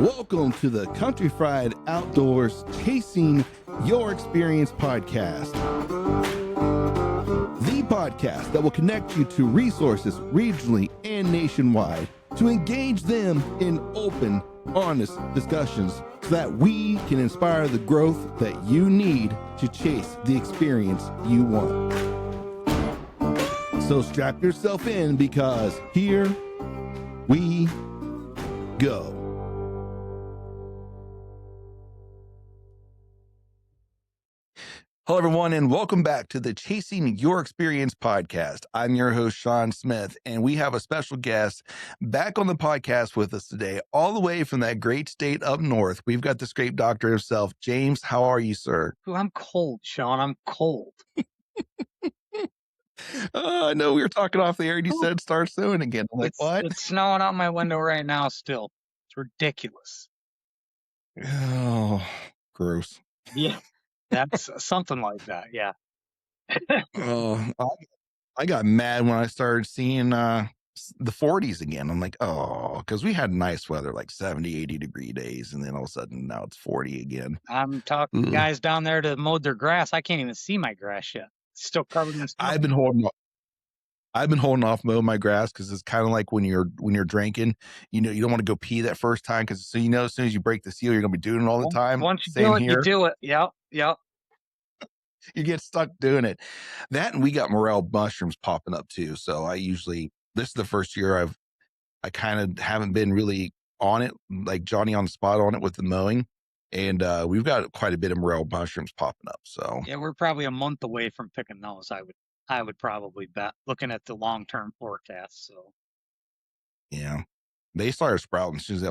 Welcome to the Country Fried Outdoors Chasing Your Experience podcast. The podcast that will connect you to resources regionally and nationwide to engage them in open, honest discussions so that we can inspire the growth that you need to chase the experience you want. So strap yourself in because here we go. Hello, everyone, and welcome back to the Chasing Your Experience podcast. I'm your host, Sean Smith, and we have a special guest back on the podcast with us today, all the way from that great state up north. We've got the scrape doctor himself. James, how are you, sir? Ooh, I'm cold, Sean. I'm cold. I know we were talking off the air and you said start soon again. I'm like, what? It's snowing out my window right now still. It's ridiculous. Oh, gross. Yeah, that's something like that. Yeah. Oh, I got mad when I started seeing the 40s again. I'm like, oh, because we had nice weather, like 70, 80 degree days. And then all of a sudden now it's 40 again. I'm talking to guys down there that mowed their grass. I can't even see my grass yet. It's still covered in snow. I've been holding off mowing my grass because it's kind of like when you're drinking, you don't want to go pee that first time because as soon as you break the seal, you're gonna be doing it all the time. Once you do it, you do it. Yep. You get stuck doing it. That, and we got morel mushrooms popping up too. So this is the first year I kind of haven't been really on it, like Johnny on the spot on it with the mowing. And we've got quite a bit of morel mushrooms popping up. So yeah, we're probably a month away from picking those. I would probably bet, looking at the long-term forecast. So yeah, they started sprouting as soon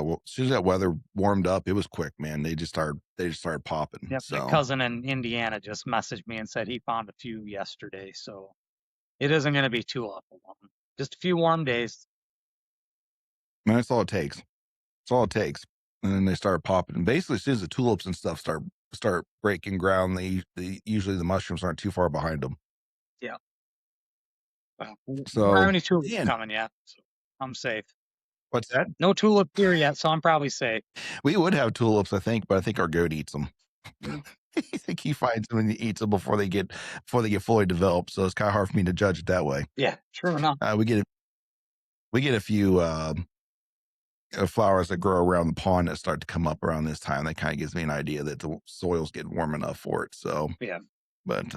as that weather warmed up. It was quick, man. They just started popping. Yep, so my cousin in Indiana just messaged me and said he found a few yesterday. So it isn't going to be too awful long. Just a few warm days. Man, that's all it takes. That's all it takes. And then they start popping. And basically, as soon as the tulips and stuff start breaking ground, usually the mushrooms aren't too far behind them. Yeah. Well, So, we don't have any tulips coming yet, so I'm safe. What's that? No tulip here yet, so I'm probably safe. We would have tulips, I think, but I think our goat eats them. I think he finds them and he eats them before they get fully developed. So it's kind of hard for me to judge it that way. Yeah, sure enough. We get a few flowers that grow around the pond that start to come up around this time. That kind of gives me an idea that the soil's getting warm enough for it. So yeah, but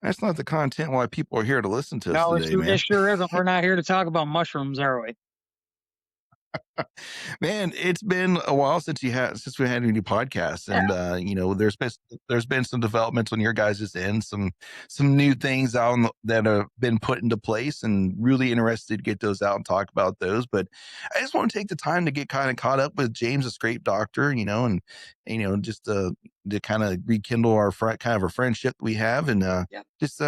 that's not the content why people are here to listen to us today, man. It sure isn't. We're not here to talk about mushrooms, are we? Man, it's been a while since we had any podcasts, and there's been some developments on your guys' end, some new things out that have been put into place, and really interested to get those out and talk about those. But I just want to take the time to get kind of caught up with James, the scrape doctor, and just to kind of rekindle our friendship that we have, and just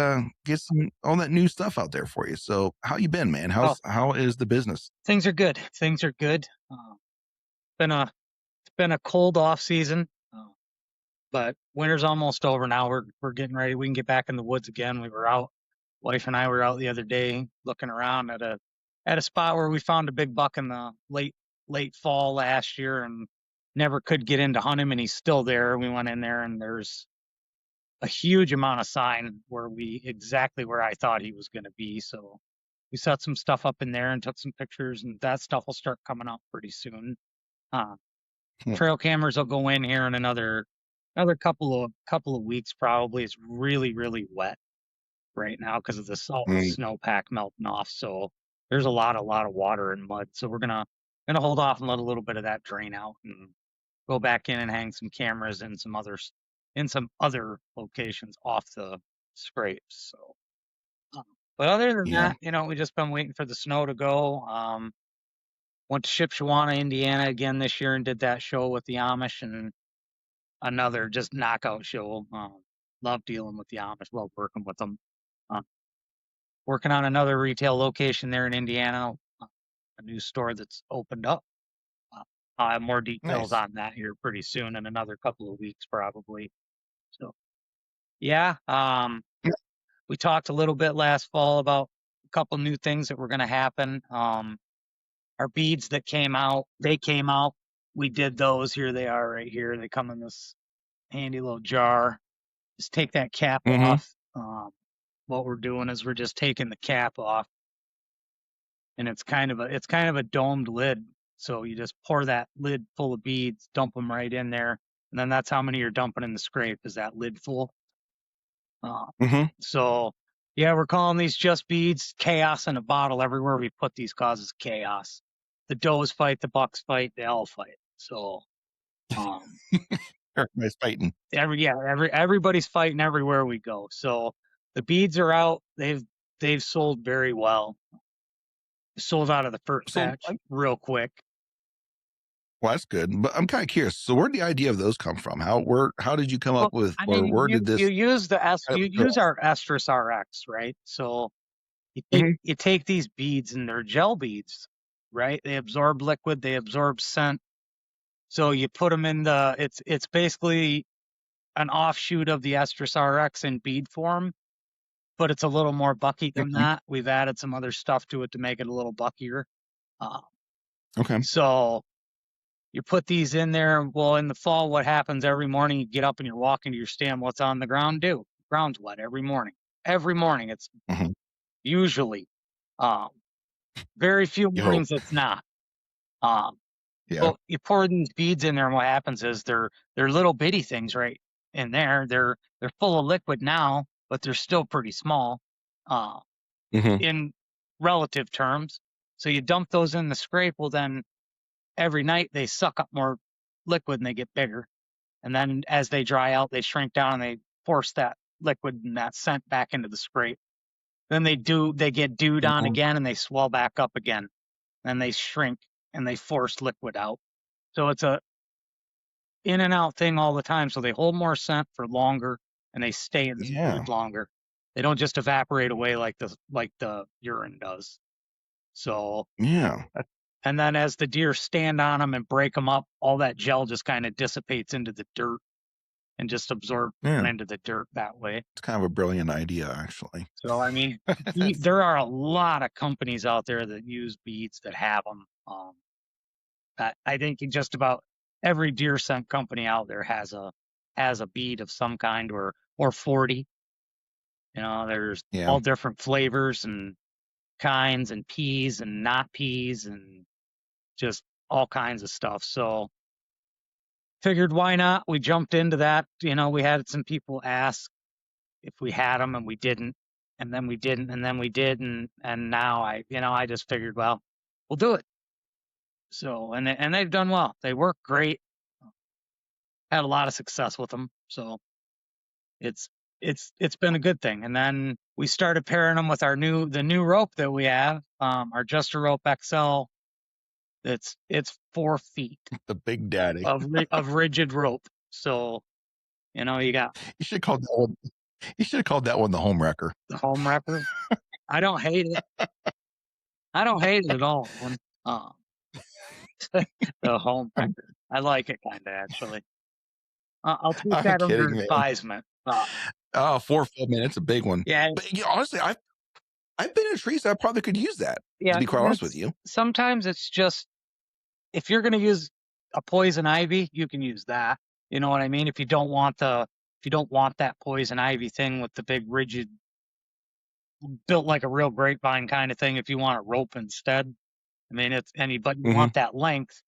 get some all that new stuff out there for you. So how you been, man? How is the business? Things are good. It's been a cold off season, but winter's almost over now. We're getting ready. We can get back in the woods again. Wife and I were out the other day looking around at a spot where we found a big buck in the late fall last year and never could get in to hunt him, and he's still there. We went in there and there's a huge amount of sign exactly where I thought he was going to be. So we set some stuff up in there and took some pictures, and that stuff will start coming up pretty soon. Trail cameras will go in here in another couple of weeks probably. It's really, really wet right now because of the salt and snowpack melting off. So there's a lot of water and mud. So we're gonna hold off and let a little bit of that drain out and go back in and hang some cameras in some other locations off the scrapes. So. But other than that, we just been waiting for the snow to go. Went to Shipshewana, Indiana again this year and did that show with the Amish, and another just knockout show. Love dealing with the Amish, love working with them. Working on another retail location there in Indiana, a new store that's opened up. I'll have more details on that here pretty soon in another couple of weeks probably. So, yeah. We talked a little bit last fall about a couple new things that were going to happen. Our beads that came out, we did those. Here they are right here. They come in this handy little jar. Just take that cap Mm-hmm. off. What we're doing is we're just taking the cap off, and it's kind of a domed lid. So you just pour that lid full of beads, dump them right in there, and then that's how many you're dumping in the scrape, is that lid full. Mm-hmm. So yeah, we're calling these just beads. Chaos in a bottle. Everywhere we put these causes chaos. The does fight, the bucks fight, they all fight. So um, Everybody's fighting. everybody's fighting everywhere we go. So the beads are out. They've sold very well. Sold out of the first So, batch real quick. well, that's good. But I'm kind of curious. So, where did the idea of those come from? How did you come Well, up with, I or mean, where did you this? use How did you it grow? use our estrus RX, right? So Mhm. you take these beads, and they're gel beads, right? They absorb liquid, they absorb scent. So you put them in it's basically an offshoot of the estrus RX in bead form, but it's a little more bucky than Okay. that. We've added some other stuff to it to make it a little buckier. Uh, Okay. so you put these in there. Well, in the fall, what happens every morning? You get up and you're walking to your stand. What's on the ground? Ground's wet every morning. Every morning, it's Hmm. usually. Um, very few You hope. mornings it's not. Um, Yeah. well, you pour these beads in there, and what happens is they're little bitty things right in there. They're full of liquid now, but they're still pretty small, uh, Hmm. in relative terms. So you dump those in the scrape. Well, then every night they suck up more liquid and they get bigger. And then as they dry out, they shrink down and they force that liquid and that scent back into the scrape. Then they get dewed on again and they swell back up again. Then they shrink and they force liquid out. So it's a in and out thing all the time. So they hold more scent for longer and they stay in the Yeah. bead longer. They don't just evaporate away like the urine does. So Yeah. and then as the deer stand on them and break them up, all that gel just kind of dissipates into the dirt and just absorbs Yeah. into the dirt that way. It's kind of a brilliant idea, actually. So I mean, That's, there are a lot of companies out there that use beads that have them. I think just about every deer scent company out there has a bead of some kind or 40. You know, there's yeah. all different flavors and kinds and peas and not peas and just all kinds of stuff. So figured why not? We jumped into that. You know, we had some people ask if we had them and we didn't, and then we didn't, and then we did, and now I just figured, well, we'll do it. So and they've done well. They work great. Had a lot of success with them. So it's it's been a good thing. And then we started pairing them with the new rope that we have, our Juster Rope XL. It's 4 feet The Big Daddy. of rigid rope. So you got You should call that one. You should have called that one the Home Wrecker. the home wrapper. I don't hate it. I don't hate it at all. Um, the home wrecker. I like it kind of actually. I'll take I'm that under kidding, man. advisement. Oh, 4 foot, man, it's a big one. Yeah, But honestly, I've been in trees. I probably could use that. To yeah. be quite And honest with it's you. sometimes it's just if you're going to use a poison ivy, you can use that. You know what I mean? If you don't want that poison ivy thing with the big rigid, built like a real grapevine kind of thing, if you want a rope instead, I mean but you Hmm. want that length.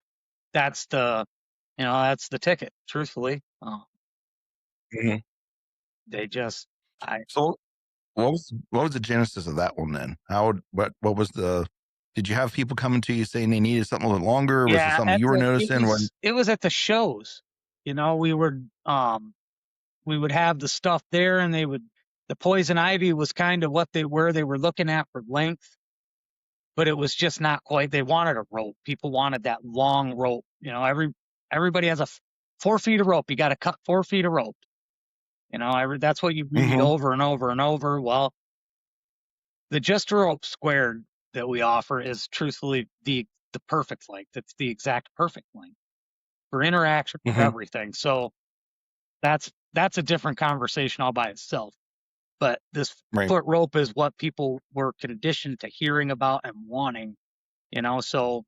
That's that's the ticket. Truthfully, Hmm. they just I So, what was the genesis of that one then? What was the? Did you have people coming to you saying they needed something a little longer? Was it yeah. something you were noticing? When? It was at the shows. We would have the stuff there, and the poison ivy was kind of what they were looking at for length, but it was just not quite. They wanted a rope. People wanted that long rope. Everybody has 4 feet of rope. You got to cut 4 feet of rope. That's what you read Hmm. over and over and over. Well, the just rope squared that we offer is truthfully the perfect length. It's the exact perfect length for interaction, for Hmm. everything. So that's a different conversation all by itself. But this Right. foot rope is what people were conditioned to hearing about and wanting. So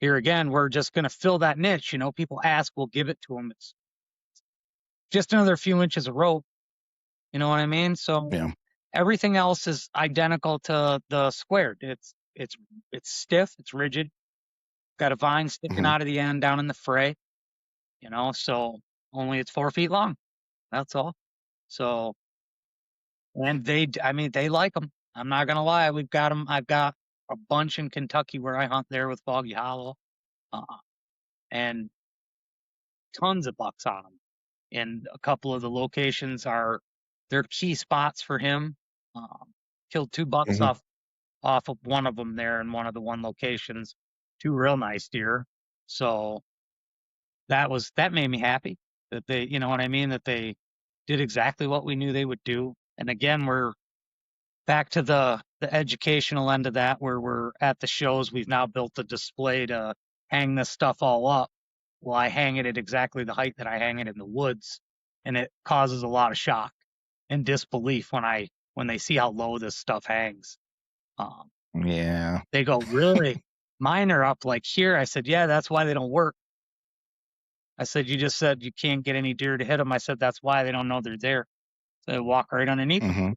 here again, we're just going to fill that niche. People ask, we'll give it to them. It's just another few inches of rope. You know what I mean? So Yeah. everything else is identical to the squared. It's stiff, it's rigid, got a vine sticking Hmm. out of the end down in the fray. So only it's 4 feet long. That's all. So, and they like them. I'm not gonna lie. We've got them. I've got a bunch in Kentucky where I hunt there with Foggy Hollow, uh, and tons of bucks on them. And a couple of the locations they're key spots for him. Killed 2 bucks Hmm. off of one of them there in one of the one locations. 2 real nice deer. So that made me happy that they, you know what I mean, that they did exactly what we knew they would do. And again, we're back to the educational end of that, where we're at the shows. We've now built a display to hang this stuff all up. Well, I hang it at exactly the height that I hang it in the woods, and it causes a lot of shock and disbelief when they see how low this stuff hangs. Um, Yeah. they go, really? Mine are up like here. I said, yeah, that's why they don't work. I said, you just said you can't get any deer to hit them. I said, that's why they don't know they're there. So they walk right underneath them. Hmm.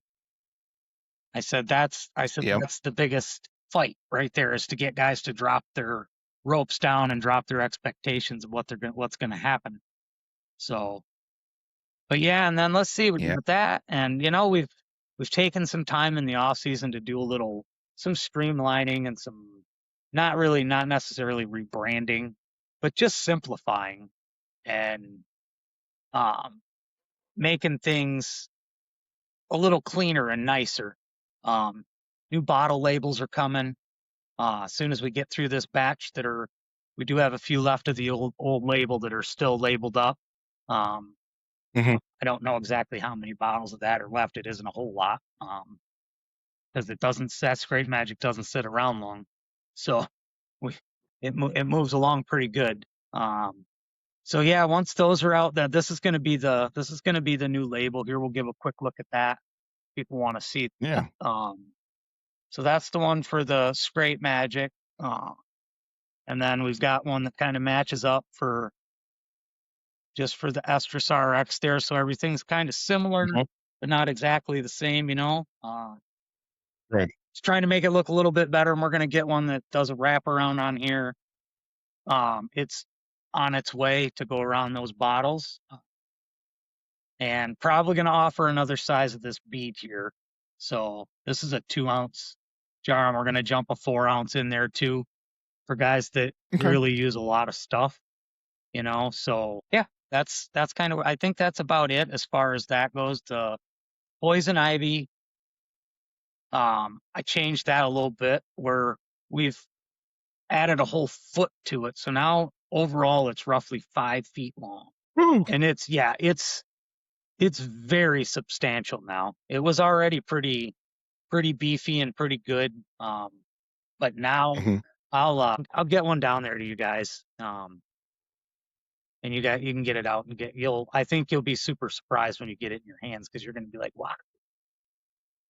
I said Yep. that's the biggest fight right there, is to get guys to drop their ropes down and drop their expectations of what's going to happen. So, but yeah, and then let's see with Yeah. that. And we've taken some time in the off season to do some streamlining and some not necessarily rebranding, but just simplifying and um making things a little cleaner and nicer. Um, New bottle labels are coming. As soon as we get through this batch, we do have a few left of the old label that are still labeled up. Um, Hmm. I don't know exactly how many bottles of that are left. It isn't a whole lot, because that scrape magic doesn't sit around long. So we it moves along pretty good. So yeah, once those are out, this is going to be the new label. Here, we'll give a quick look at that. People want to see that. Yeah. So that's the one for the scrape magic. And then we've got one that kind of matches up just for the Estrus RX there. So everything's kind of similar, Mhm. but not exactly the same. Right. Just trying to make it look a little bit better. And we're going to get one that does a wraparound on here. It's on its way to go around those bottles. And probably going to offer another size of this bead here. So this is a 2-ounce jar, and we're going to jump a 4-ounce in there too for guys that Okay. really use a lot of stuff. So yeah, that's kind of, I think that's about it as far as that goes. The poison ivy, I changed that a little bit, where we've added a whole foot to it. So now overall it's roughly 5 feet long, Woo. and it's very substantial now. It was already pretty beefy and pretty good. But now Mhm. I'll get one down there to you guys. And you can get it out and I think you'll be super surprised when you get it in your hands, because you're going to be like, wow,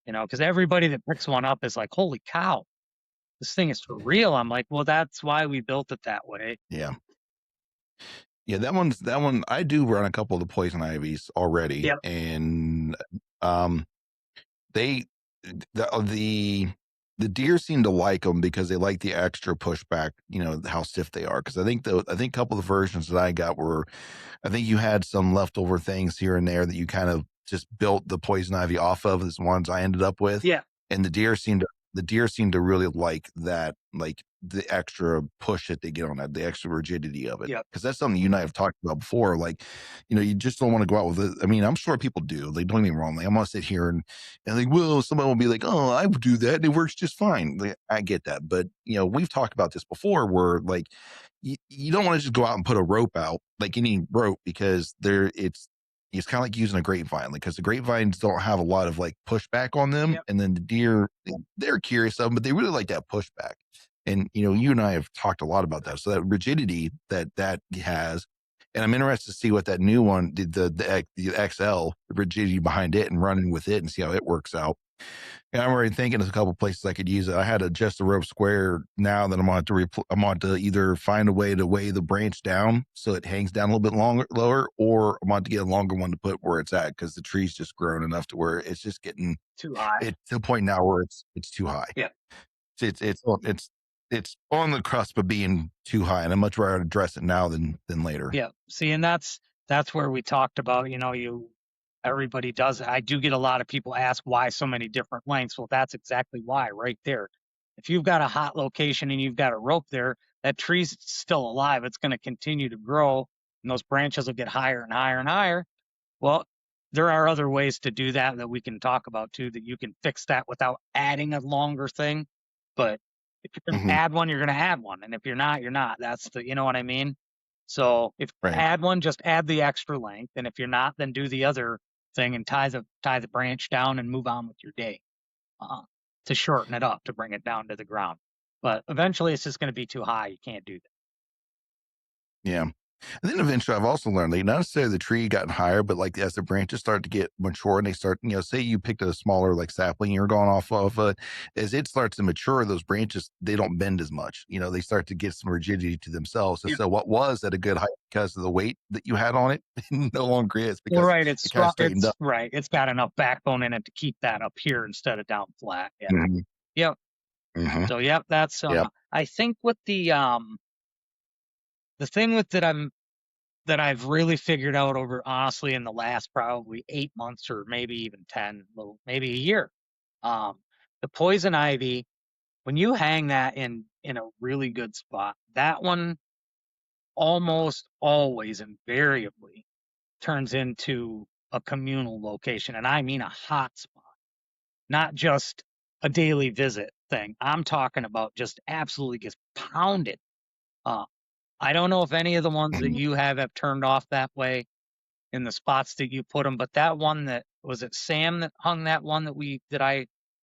because everybody that picks one up is like, holy cow, this thing is for real. I'm like, well, that's why we built it that way. Yeah. Yeah, that one. I do run a couple of the poison ivies already, Yep. and um, they the deer seem to like them because they like the extra pushback. How stiff they are. Because I think a couple of the versions that I got were, I think you had some leftover things here and there that you kind of just built the poison ivy off of. As ones I ended up with, Yeah. and the deer seem to really like that, like the extra push that they get on that, the extra rigidity of it. Yep. Because that's something you and I have talked about before. Like, you just don't want to go out with it. I mean, I'm sure people do. Like, don't get me wrong. Like, I'm gonna sit here and like, well, somebody will be like, oh, I would do that and it works just fine. Like, I get that, but we've talked about this before, where like you don't want to just go out and put a rope out, like any rope, because it's kind of like using a grapevine, like, because the grapevines don't have a lot of like pushback on them. Yep. And then the deer, they're curious of them, but they really like that pushback. And you and I have talked a lot about that. So that rigidity that has, and I'm interested to see what that new one did, the XL, the rigidity behind it, and running with it and see how it works out. Yeah, I'm already thinking of a couple places I could use it. I had to adjust the rope square. Now that I'm on to either find a way to weigh the branch down so it hangs down a little bit longer, lower, or I'm on to get a longer one to put where it's at because the tree's just grown enough to where it's just getting Too high. it to the point now where it's too high. Yeah. It's on the cusp of being too high, and I'm much rather address it now than later. Yeah. See, and that's where we talked about, everybody does it. I do get a lot of people ask why so many different lengths. Well, that's exactly why right there. If you've got a hot location and you've got a rope there, that tree's still alive. It's going to continue to grow and those branches will get higher and higher and higher. Well, there are other ways to do that we can talk about too, that you can fix that without adding a longer thing. But if you're going to Hmm. add one, you're going to add one. And if you're not, you're not. You know what I mean? So if you Right. add one, just add the extra length. And if you're not, then do the other thing and tie the branch down and move on with your day, uh, to shorten it up, to bring it down to the ground. But eventually it's just going to be too high. You can't do that. Yeah. And then eventually I've also learned, like, not necessarily the tree gotten higher, but like as the branches start to get mature and they start, say you picked a smaller like sapling you're going off of, as it starts to mature, those branches, they don't bend as much. They start to get some rigidity to themselves. And Yeah. so what was at a good height because of the weight that you had on it no longer is Well, because right. It's it kind of strong. straightened up. It's right. It's got enough backbone in it to keep that up here instead of down flat. Yeah. Hmm. Yep. Hmm. So, yep. Yep. I think with the thing with that I've really figured out over, honestly, in the last probably 8 months or maybe even 10, well, maybe a year. Um, the poison ivy, when you hang that in a really good spot, that one almost always invariably turns into a communal location. And I mean a hot spot, not just a daily visit thing. I'm talking about just absolutely gets pounded. Uh, I don't know if any of the ones that Hmm. you have turned off that way in the spots that you put them. But that one, that was it Sam that hung that one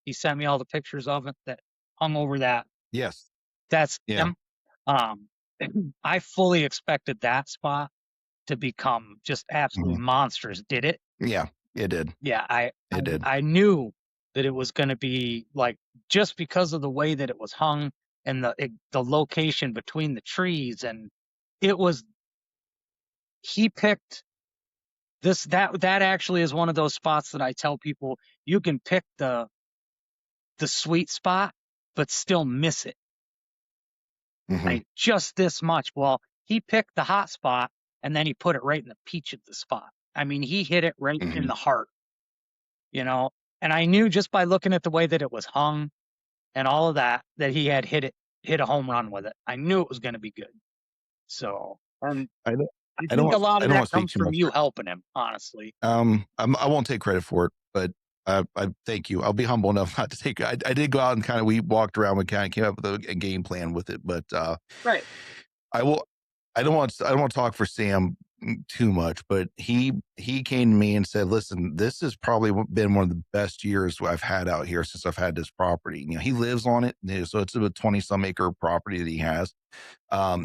he sent me all the pictures of it that hung over that. Yes. That's Yeah. him. Um, I fully expected that spot to become just absolutely Hmm. monstrous. Did it? Yeah. It did. Yeah, It did. I knew that it was going to be like, just because of the way that it was hung and the location between the trees, and it was he picked that actually is one of those spots that I tell people you can pick the sweet spot, but still miss it. Hmm. Like just this much. Well, he picked the hot spot and then he put it right in the peach of the spot. I mean, he hit it right in Hmm. the heart, you know. And I knew just by looking at the way that it was hung and all of that he had hit a home run with it. I knew it was going to be good. So, and I don't. I I don't think a want. lot I of don't that want to speak comes too from much. you helping him, honestly. I won't take credit for it, but I thank you. I'll be humble enough not to take. I did go out and we walked around. We kind of came up with a game plan with it, but Right. I will. I don't want to talk for Sam too much, but he came to me and said, "Listen, this has probably been one of the best years I've had out here since I've had this property. He lives on it, so it's a 20 some acre property that he has.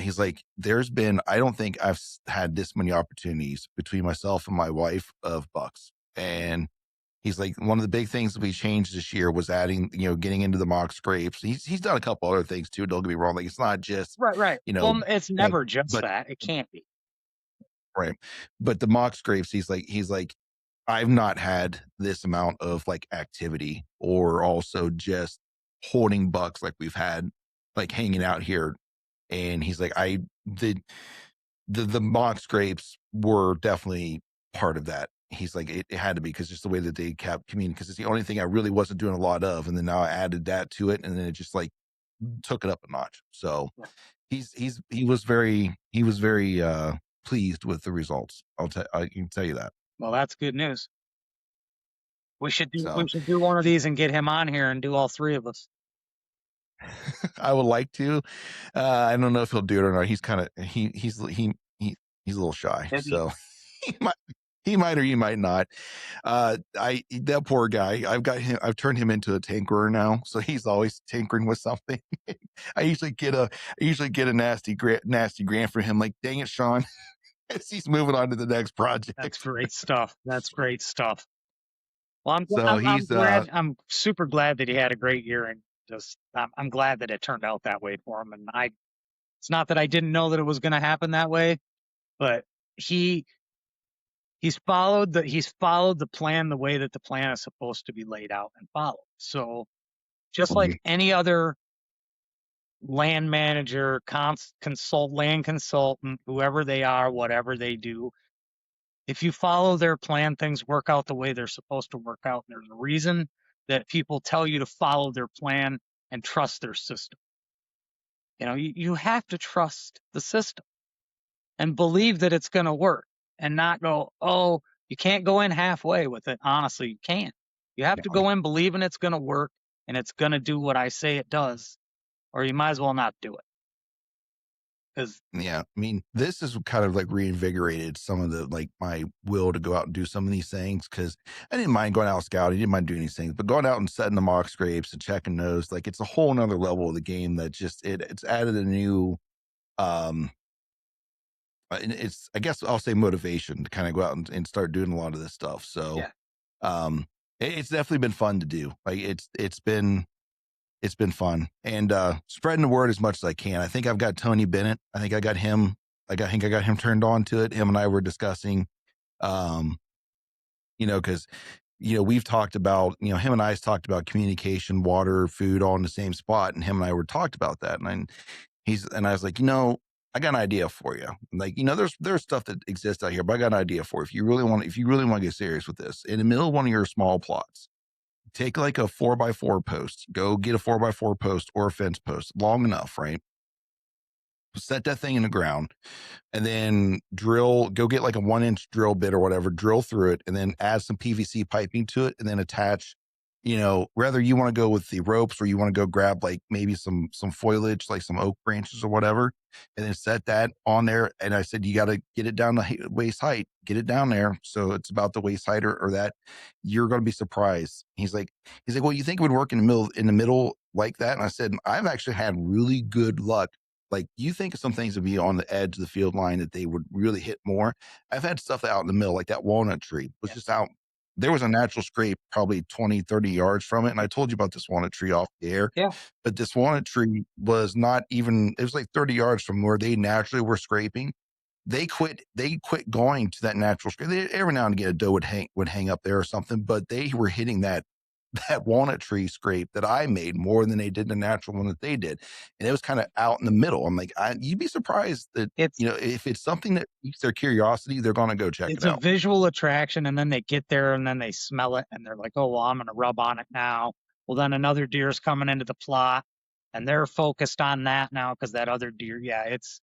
He's like, there's been, I don't think I've had this many opportunities between myself and my wife of bucks. And he's like, one of the big things that we changed this year was adding, getting into the mock scrapes. He's done a couple other things too. Don't get me wrong. Like it's not just, Right, right. you know, Well, it's like, never just but that. It can't be. right. But the mock scrapes, he's like, I've not had this amount of like activity or also just holding bucks like we've had, like hanging out here. And he's like, the mock scrapes were definitely part of that. He's like, it had to be because just the way that they kept communicating, because it's the only thing I really wasn't doing a lot of. And then now I added that to it, and then it just like took it up a notch. So Yeah. he was very pleased with the results. I can tell you that. Well, that's good news. So We should do one of these and get him on here and do all three of us. I would like to. I don't know if he'll do it or not. He's kind of he's a little shy, Maybe. so he might he might or he might not. I that poor guy. I've turned him into a tinkerer now, so he's always tinkering with something. I usually get a nasty grant for him. Like, dang it, Sean, as he's moving on to the next That's project. great stuff. That's great stuff. Well, So I'm he's glad. I'm super glad that he had a great year, and just I'm glad that it turned out that way for him. And it's not that I didn't know that it was going to happen that way, but he he's followed the plan the way that the plan is supposed to be laid out and followed. So just like any other land manager, land consultant, whoever they are, whatever they do, if you follow their plan, things work out the way they're supposed to work out. There's a reason that people tell you to follow their plan and trust their system. You have to trust the system and believe that it's going to work and not go, oh, you can't go in halfway with it. Honestly, you can't. You have to go in believing it's going to work and it's going to do what I say it does, or you might as well not do it. Because yeah, I mean, this is kind of like reinvigorated some of the like my will to go out and do some of these things because I didn't mind going out scouting, I didn't mind doing these things, but going out and setting the mock scrapes and checking those, like it's a whole nother level of the game that just it's added a new um and it's I guess I'll say motivation to kind of go out and start doing a lot of this stuff. So yeah, um it's definitely been fun to do. Like it's been fun and spreading the word as much as I can. I think I've got Tony Bennett. I think I got him. I think I got him turned on to it. Him and I were discussing, um, because we've talked about, him and I's talked about communication, water, food, all in the same spot, and him and I were talked about that, and I was like, I got an idea for you. Like, there's stuff that exists out here, but I got an idea for you. If you really want to get serious with this, in the middle of one of your small plots, take like a 4x4 post, go get a 4x4 post or a fence post long enough, right? Set that thing in the ground and then go get like a 1-inch drill bit or whatever, drill through it and then add some PVC piping to it and then attach, whether you want to go with the ropes or you want to go grab like maybe some foliage, like some oak branches or whatever, and then set that on there. And I said, you got to get it down to waist height, get it down there. So it's about the waist height or that. You're going to be surprised. He's like, well, you think it would work in the middle like that? And I said, I've actually had really good luck. Like you think some things would be on the edge of the field line that they would really hit more. I've had stuff out in the middle, like that walnut tree was just out. There was a natural scrape probably 20, 30 yards from it. And I told you about this walnut tree off the air, yeah, but this walnut tree was not even, it was like 30 yards from where they naturally were scraping. They quit going to that natural scrape. Every now and again a doe would hang up there or something, but they were hitting that walnut tree scrape that I made more than they did the natural one that they did. And it was kind of out in the middle. I'm like, you'd be surprised that, it's if it's something that piques their curiosity, they're going to go check it it's a out. visual attraction, and then they get there and then they smell it and they're like, oh well, I'm going to rub on it now. Well, then another deer's coming into the plot and they're focused on that now because that other deer, yeah, it's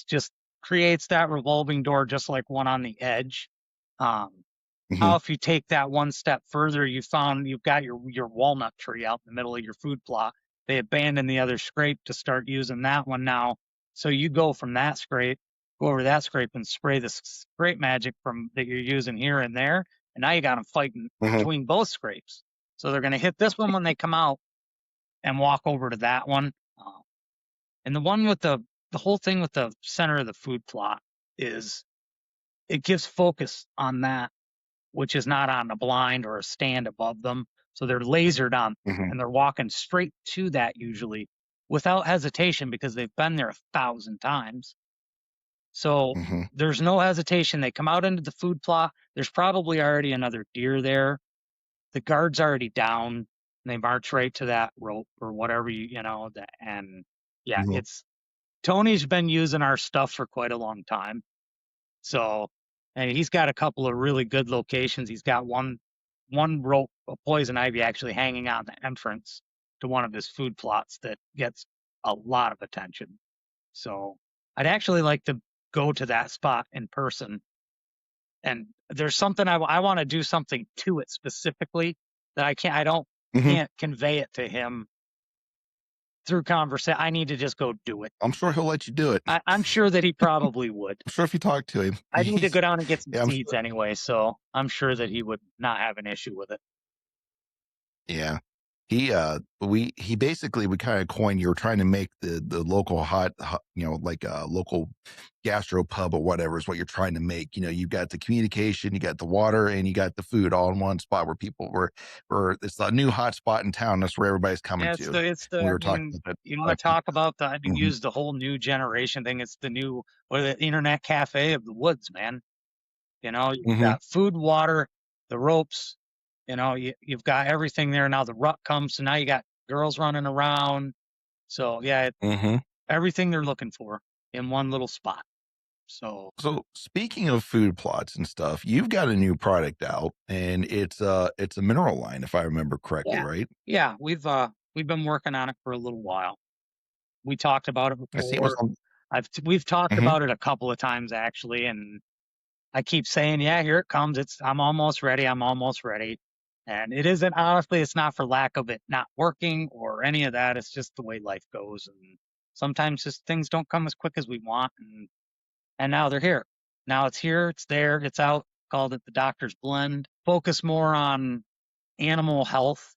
just creates that revolving door just like one on the edge. um Hmm. How if you take that one step further, you've got your walnut tree out in the middle of your food plot. They abandoned the other scrape to start using that one now. So you go from that scrape, go over that scrape and spray the scrape magic from that you're using here and there. And now you got them fighting Hmm. between both scrapes. So they're going to hit this one when they come out and walk over to that one. And the one with the whole thing with the center of the food plot is it gives focus on that, which is not on a blind or a stand above them. So they're lasered on Hmm. and they're walking straight to that usually without hesitation because they've been there 1,000 times. So Hmm. there's no hesitation. They come out into the food plot. There's probably already another deer there. The guard's already down. And they march right to that rope or whatever and yeah, Hmm. it's Tony's been using our stuff for quite a long time. So, and he's got a couple of really good locations. He's got one rope of poison ivy actually hanging on the entrance to one of his food plots that gets a lot of attention. So, I'd actually like to go to that spot in person. And there's something I want to do something to it specifically that I don't Hmm. can't convey it to him through conversation. I need to just go do it. I'm sure he'll let you do it. I'm sure that he probably would. I'm sure if you talk to him, I need to go down and get some yeah, I'm seeds sure. anyway, so I'm sure that he would not have an issue with it. Yeah. He basically we kind of coined, you were trying to make the local hot, like a local gastro pub or whatever is what you're trying to make. You've got the communication, you got the water, and you got the food all in one spot where people where it's a new hot spot in town. That's where everybody's coming Yeah, to. I We were talking mean, about you want that. to talk about the, I mean, Mhm, use the whole new generation thing. It's the new, or the internet cafe of the woods, man. You've mhm, got food, water, the ropes, you've got everything there. Now the rut comes. So now you got girls running around. So yeah, mhm. everything they're looking for in one little spot. So So speaking of food plots and stuff, you've got a new product out, and it's a mineral line, if I remember correctly, yeah, right? yeah, we've been working on it for a little while. We talked about it I see it was before. on. We've talked Mhm, about it a couple of times actually, and I keep saying, yeah, here it comes. I'm almost ready. I'm almost ready. And it isn't, honestly, it's not for lack of it not working or any of that. It's just the way life goes. And sometimes just things don't come as quick as we want. And now they're here. Now it's here. It's there. It's out. Called it the doctor's blend. Focus more on animal health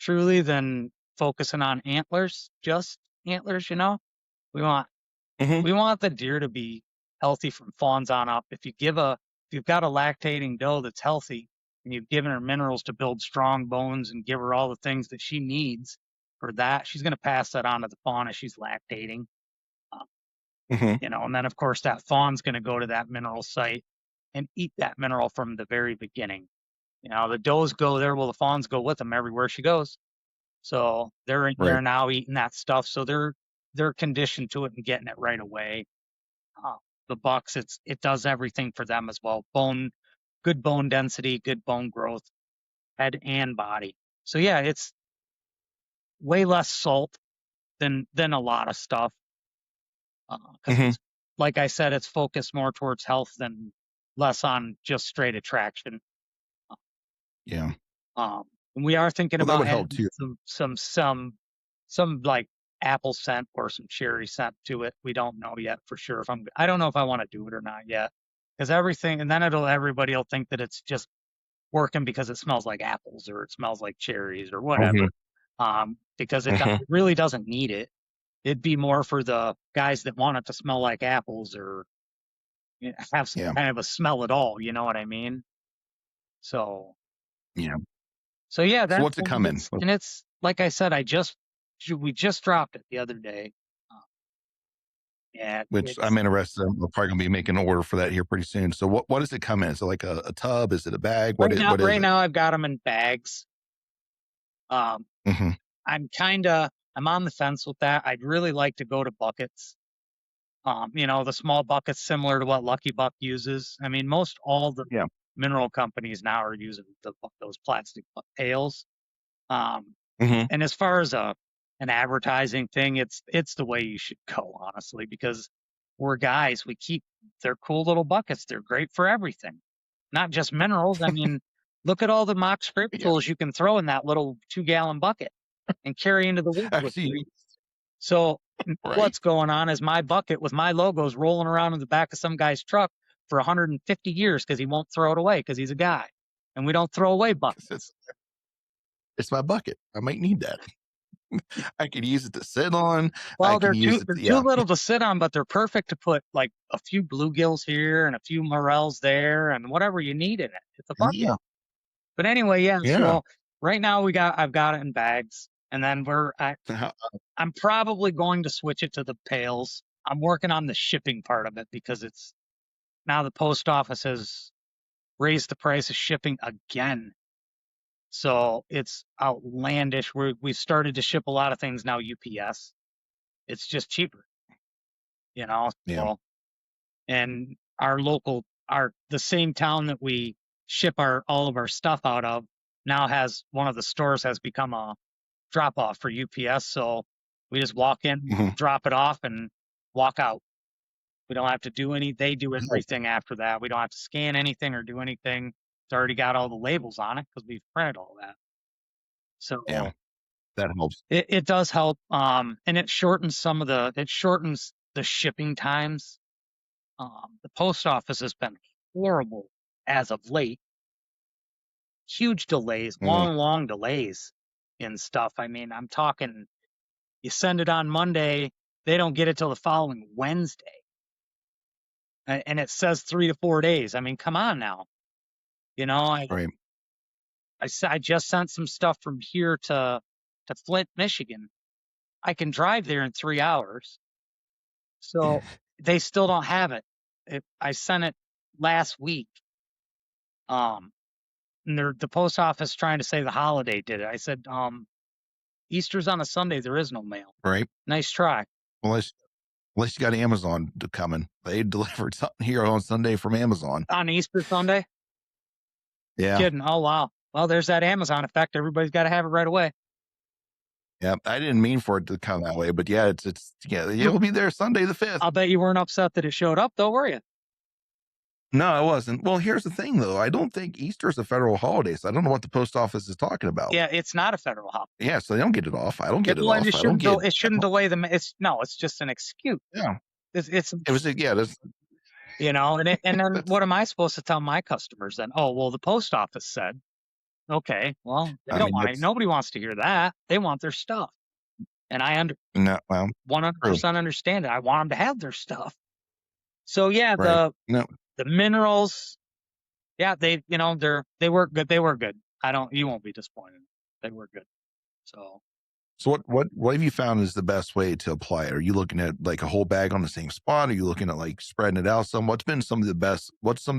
truly than focusing on antlers, just antlers. We want mhm, we want the deer to be healthy from fawns on up. If you've got a lactating doe that's healthy and you've given her minerals to build strong bones and give her all the things that she needs for that, she's going to pass that on to the fawn as she's lactating. Um, mhm. and then of course that fawn's going to go to that mineral site and eat that mineral from the very beginning. The does go there, well, the fawns go with them everywhere she goes. So they're in Right. there now eating that stuff. So they're conditioned to it and getting it right away. uh, the bucks, it does everything for them as well. Good bone density, good bone growth, head and body. So yeah, it's way less salt than a lot of stuff, because Mhm. it's, like I said, it's focused more towards health than less on just straight attraction. Yeah. Um, and we are thinking Well, that about would help adding too. some like apple scent or some cherry scent to it. We don't know yet for sure if I don't know if I want to do it or not yet, because everything, and then everybody will think that it's just working because it smells like apples or it smells like cherries or Mhm, whatever. Because mhm. it really doesn't need it. It'd be more for the guys that want it to smell like apples or have some Yeah, kind of a smell at all. You know what I mean? So yeah. So yeah, So that what's it coming? it's like I said, we just dropped it the other day. Uh, and Which I'm it's interested in. We're probably gonna be making an order for that here pretty soon. So what does it come in? Is it like a tub? Is it a bag? What is right it? now I've got them in bags. Um, Mhm. I'm on the fence with that. I'd really like to go to buckets. The small buckets similar to what Lucky Buck uses. I mean, most all the Yeah. mineral companies now are using those plastic pails. Um, Mhm. And as far as an advertising thing, it's the way you should go, honestly, because we're guys. They're cool little buckets. They're great for everything, not just minerals. I mean, look at all the mock scrape Yeah. tools you can throw in that little 2-gallon bucket and carry into the woods with Actually, you. So right? what's going on is my bucket with my logos rolling around in the back of some guy's truck for 150 years because he won't throw it away because he's a guy, and we don't throw away 'Cause buckets. it's my bucket. I might need that. I could use it to sit on. I Well, can use it they're to, too yeah. little to sit on, but they're perfect to put like a few bluegills here and a few morels there and whatever you need in it. It's a bucket. Yeah. But anyway, yeah. Yeah. So right now I've got it in bags, and then How I'm probably going to switch it to the pails. I'm working on the shipping part of it because it's now the post office has raised the price of shipping again. So it's outlandish. We've started to ship a lot of things now UPS. It's just cheaper, you know. yeah. So and the same town that we ship our all of our stuff out of now has one of the stores has become a drop off for UPS. So we just walk in, Mhm. drop it off, and walk out. We don't have to do they do Oh, everything after that. We don't have to scan anything or do anything. It's already got all the labels on it because we've printed all that. yeah. So That helps. it does help. And it shortens the shipping times. The post office has been horrible as of late. Huge delays, Mhm. long delays. in stuff. I mean, I'm talking, you send it on Monday, they don't get it till the following Wednesday. And it says 3 to 4 days. I mean, come on now. You know, Right. I just sent some stuff from here to Flint, Michigan. I can drive there in 3 hours. So they still don't have it. I sent it last week. And the post office trying to say the holiday did it. I said, Easter's on a Sunday. There is no mail. Right. Nice try. Unless you got Amazon coming. They delivered something here on Sunday from Amazon. On Easter Sunday? Yeah. Kidding. Oh, wow. Well, there's that Amazon effect. Everybody's got to have it right away. Yeah. I didn't mean for it to come that way, but yeah, it'll be there Sunday the 5th. I'll bet you weren't upset that it showed up, though, were you? No, I wasn't. Well, here's the thing, though. I don't think Easter is a federal holiday, so I don't know what the post office is talking about. Yeah, it's not a federal holiday. Yeah, so they don't get it off. I don't get it Well, off. it shouldn't delay them. It's just an excuse. Yeah. It was, yeah, that's, you know, and then what am I supposed to tell my customers then? Oh, well, the post office said, okay, well, they don't want it. Nobody wants to hear that. They want their stuff. And I 100% understand it. I want them to have their stuff. So yeah, right. the minerals, yeah, they work good. They were good. You won't be disappointed. They were good. So what have you found is the best way to apply it? Are you looking at like a whole bag on the same spot? Are you looking at like spreading it out some? What's some of the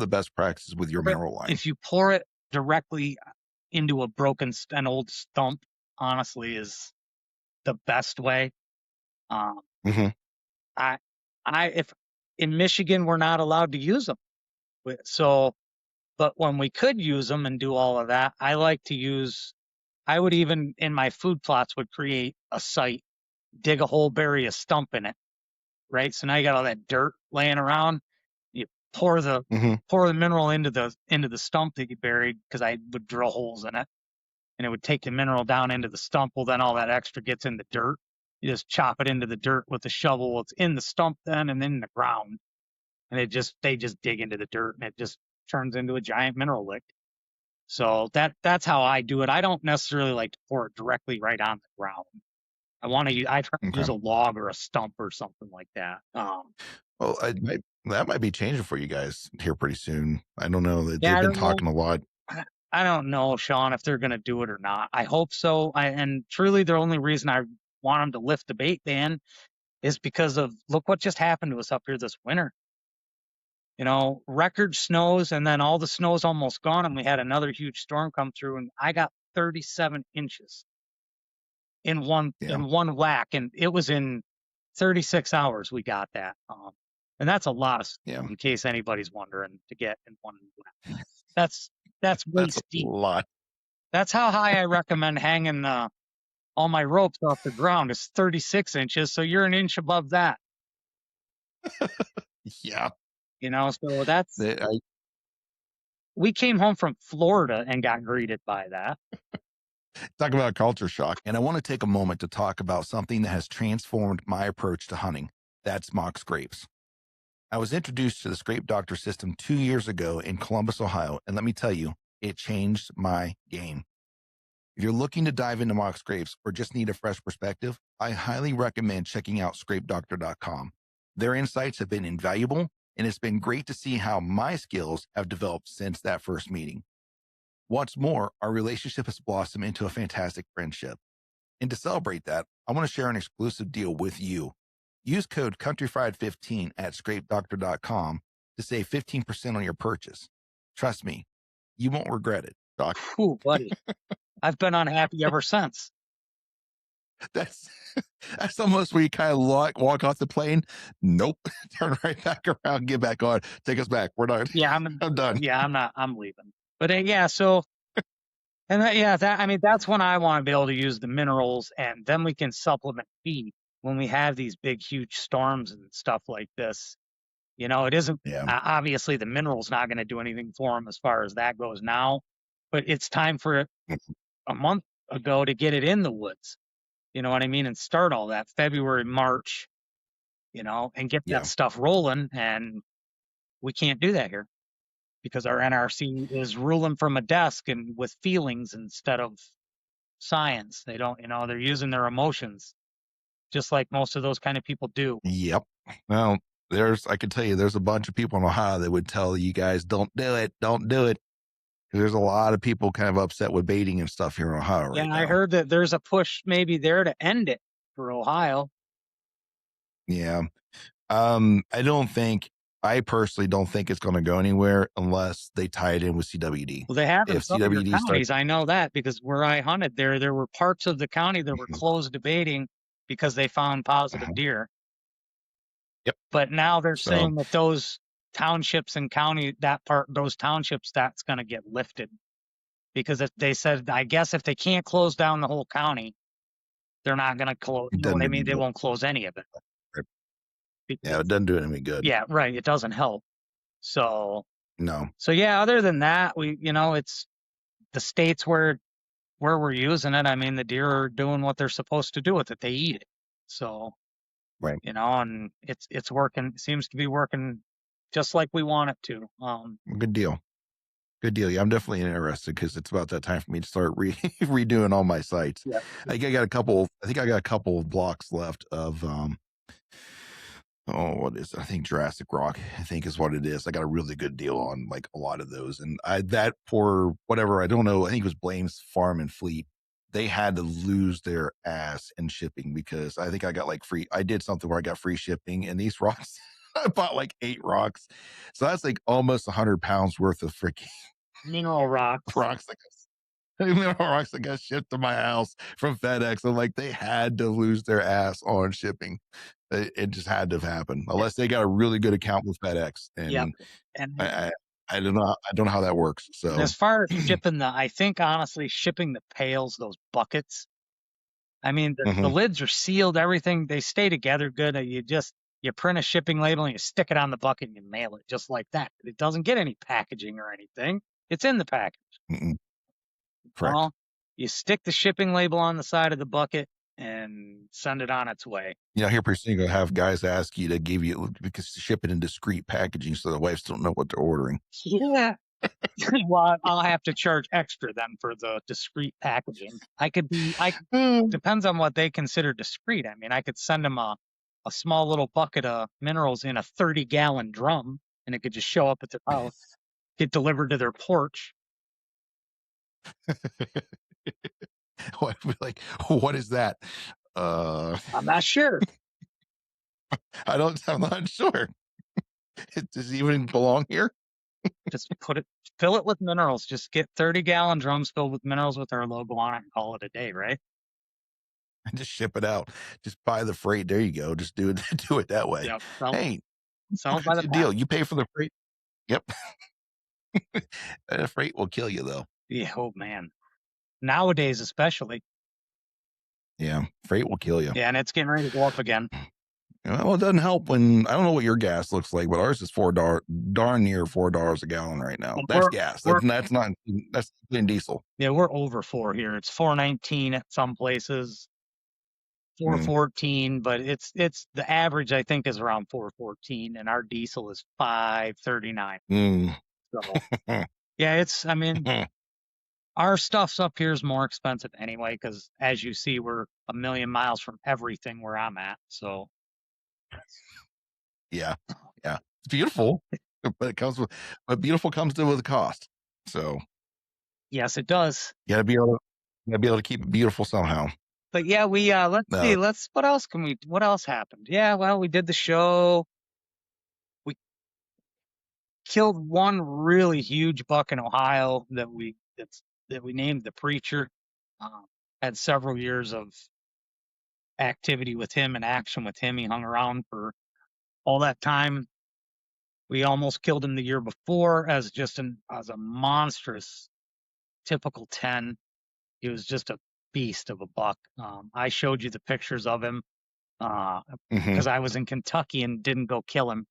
best practices with your mineral line? If you pour it directly into an old stump, honestly, is the best way. Mm-hmm. If in Michigan we're not allowed to use them, but when we could use them and do all of that, I would even in my food plots would create a site, dig a hole, bury a stump in it, right? So now you got all that dirt laying around. You pour the mineral into the stump that you buried, because I would drill holes in it, and it would take the mineral down into the stump. Well, then all that extra gets in the dirt. You just chop it into the dirt with the shovel. It's in the stump then, and then in the ground, and they just dig into the dirt, and it just turns into a giant mineral lick. So that's how I do it. I don't necessarily like to pour it directly right on the ground. I try to use a log or a stump or something like that. Well, that might be changing for you guys here pretty soon. I don't know. They've been talking a lot. I don't know, Sean, if they're going to do it or not. I hope so. And truly, the only reason I want them to lift the bait ban is because of, look what just happened to us up here this winter. Record snows, and then all the snow's almost gone, and we had another huge storm come through, and I got 37 inches in one whack, and it was in 36 hours we got that. And that's a lot of snow, in case anybody's wondering, to get in one whack. That's waist deep. A lot. That's how high I recommend hanging all my ropes off the ground, is 36 inches, so you're an inch above that. Yeah. So that's... we came home from Florida and got greeted by that. Talk about culture shock. And I want to take a moment to talk about something that has transformed my approach to hunting. That's mock scrapes. I was introduced to the Scrape Doctor system 2 years ago in Columbus, Ohio. And let me tell you, it changed my game. If you're looking to dive into mock scrapes or just need a fresh perspective, I highly recommend checking out scrapedoctor.com. Their insights have been invaluable, and it's been great to see how my skills have developed since that first meeting. What's more, our relationship has blossomed into a fantastic friendship. And to celebrate that, I want to share an exclusive deal with you. Use code CountryFried15 at scrapedoctor.com to save 15% on your purchase. Trust me, you won't regret it, Doc. Ooh, buddy. I've been unhappy ever since. That's almost where you kind of walk off the plane. Nope. Turn right back around, get back on. Take us back. We're done. Yeah, I'm done. Yeah, I'm leaving. But yeah, so, and that's when I want to be able to use the minerals, and then we can supplement feed when we have these big, huge storms and stuff like this. It isn't, obviously the mineral's not going to do anything for them as far as that goes now, but it's time for it a month ago to get it in the woods. You know what I mean? And start all that February, March, and get that stuff rolling. And we can't do that here because our NRC is ruling from a desk and with feelings instead of science. They don't, they're using their emotions, just like most of those kind of people do. Yep. Well, I can tell you, there's a bunch of people in Ohio that would tell you guys, don't do it. Don't do it. There's a lot of people kind of upset with baiting and stuff here in Ohio Yeah, right and I now. heard that there's a push maybe there to end it for Ohio. Yeah. I personally don't think it's going to go anywhere unless they tie it in with CWD. Well, they have in If some of your CWD starts, counties. I know that because where I hunted there were parts of the county that were Mhm. closed to baiting because they found positive Uh-huh. deer. Yep. But now they're So saying that those townships and those townships, that's going to get lifted because if they said, I guess if they can't close down the whole county, they're not going to close. it You know doesn't what I do any mean? They good. won't close any of it. Right. Yeah, Because, it doesn't do it any good. yeah, right. It doesn't help. So, No. so yeah. Other than that, it's the states where we're using it. I mean, the deer are doing what they're supposed to do with it. They eat it. So, Right. and it's working. It seems to be working just like we want it to. Good deal. Good deal. Yeah, I'm definitely interested because it's about that time for me to start redoing all my sites. Yeah. I think I got a couple of blocks left of oh, what is it? I think Jurassic Rock, I think is what it is. I got a really good deal on like a lot of those. And that for whatever, I don't know, I think it was Blaine's Farm and Fleet. They had to lose their ass in shipping because I think I got like I did something where I got free shipping and these rocks, I bought like 8 rocks. So that's like almost 100 pounds worth of freaking Mineral rocks. rocks rocks that got shipped to my house from FedEx. I'm like, they had to lose their ass on shipping. It just had to have happened, Yeah. unless they got a really good account with FedEx. Yep. And And I don't know. I don't know how that works. and So as far as shipping I think honestly shipping the pails, those buckets. I mean, the mhm. lids are sealed. Everything they stay together good. You print a shipping label and you stick it on the bucket and you mail it just like that. It doesn't get any packaging or anything. It's in the package. Mm-mm. Correct. Well, you stick the shipping label on the side of the bucket and send it on its way. Here pretty soon you're gonna have guys ask you to give you because to ship it in discreet packaging so the wives don't know what they're ordering. Yeah. Well, I'll have to charge extra then for the discreet packaging. Depends on what they consider discreet. I mean, I could send them a small little bucket of minerals in a 30-gallon drum and it could just show up at their house, get delivered to their porch. Like, what is that? I'm not sure. I'm not sure. Does it even belong here? Just fill it with minerals. Just get 30-gallon drums filled with minerals with our logo on it and call it a day, right? And just ship it out. Just buy the freight. There you go. Just do it. Do it that way. Yep. Hey, Sell look it by at the the pound. deal. You pay for the freight. Yep. The freight will kill you though. Yeah, oh man. Nowadays, especially. Yeah, freight will kill you. Yeah, and it's getting ready to go up again. Well, it doesn't help when I don't know what your gas looks like, but ours is $4, darn near $4 a gallon right now. Well, That's gas. That's not that's in diesel. we're over 4 here. It's 4.19 at some places, Mm. 4.14, but it's the average I think is around 4.14, and our diesel is 5.39. Mm. So yeah, I mean, our stuff's up here is more expensive anyway because as you see, we're a million miles from everything where I'm at. So Yeah, yeah, it's beautiful, but beautiful comes with a cost. So yes, it does. you gotta be able to keep it beautiful somehow. But yeah, we let's see, No, what else happened? Yeah, well, we did the show. We killed one really huge buck in Ohio that we named the Preacher. Had several years of activity with him and action with him. He hung around for all that time. We almost killed him the year before as a monstrous typical 10. He was just a beast of a buck. I showed you the pictures of him mhm. because I was in Kentucky and didn't go kill him.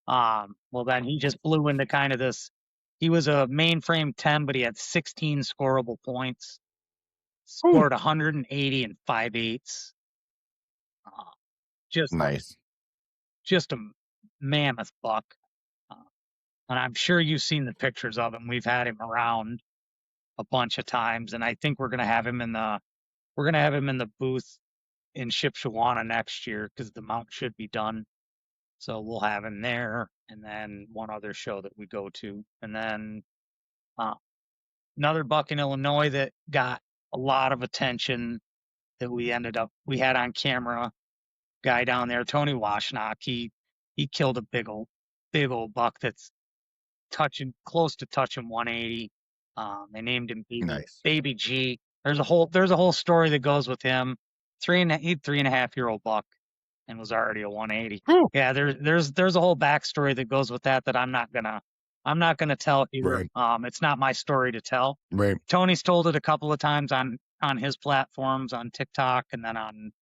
Well, then he just blew into kind of this. He was a mainframe 10, but he had 16 scoreable points, Woo. scored 180 and 5/8. Uh, just, Nice. just a mammoth buck. Uh, and I'm sure you've seen the pictures of him. We've had him around a bunch of times, and I think we're going to have him in the we're gonna have him in the booth in Shipshawana next year because the mount should be done. So we'll have him there, and then one other show that we go to, and then uh, another buck in Illinois that got a lot of attention that we had on camera. Guy down there, Tony Washnock, he killed a big old buck that's close to touching 180. They named him Nice. Baby G. There's a whole story that goes with him. 3.5 year old buck and was already a 180. Whew. Yeah, there's a whole backstory that goes with that I'm not gonna tell here. Right. It's not my story to tell. Right. Tony's told it a couple of times on his platforms, on TikTok, and then on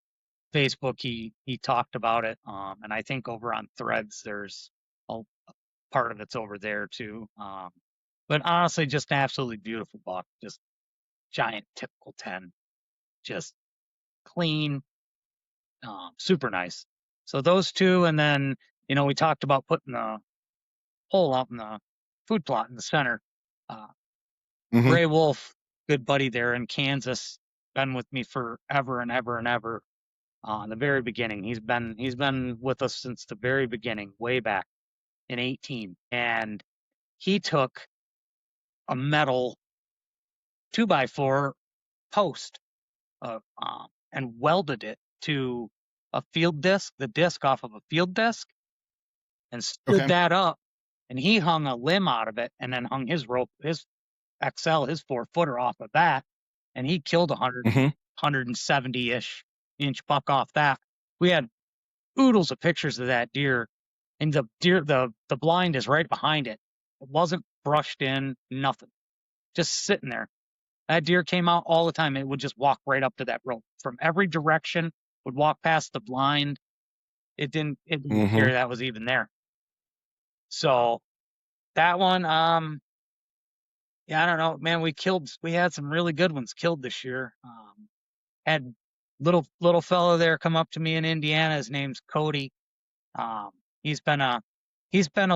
Facebook. He talked about it. And I think over on Threads there's a part of it's over there too. But honestly, just an absolutely beautiful buck. Just giant typical 10. Just clean, super nice. So those two, and then we talked about putting the hole out in the food plot in the center. Mhm. Gray Wolf, good buddy there in Kansas, been with me forever and ever and ever. The very beginning, he's been with us since the very beginning, way back in 18, and he took a metal 2x4 post and welded it to a field disc, the disc off of a field disc, and stood Okay. that up. And he hung a limb out of it, and then hung his rope, his XL, his 4-footer off of that, and he killed 170-ish inch buck off that. We had oodles of pictures of that deer, and the blind is right behind it. It wasn't brushed in, nothing, just sitting there. That deer came out all the time. It would just walk right up to that rope from every direction, would walk past the blind. It didn't Mhm. care that was even there. So that one, yeah, I don't know, man. We had some really good ones killed this year. Had little fellow there come up to me in Indiana. His name's Cody. Um, he's been a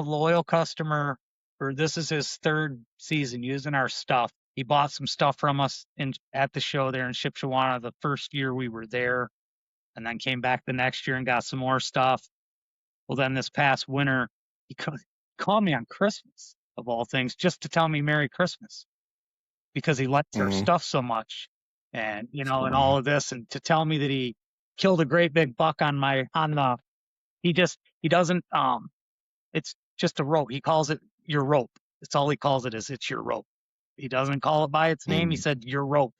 loyal customer this is his third season using our stuff. He bought some stuff from us at the show there in Shipshawana the first year we were there, and then came back the next year and got some more stuff. Well, then this past winter, he called me on Christmas, of all things, just to tell me Merry Christmas because he likes our Mhm. stuff so much, and and Wow. all of this, and to tell me that he killed a great big buck on the. He doesn't. It's just a rope. He calls it your rope. That's all he calls it, is it's your rope. He doesn't call it by its name. He Mm. said your rope.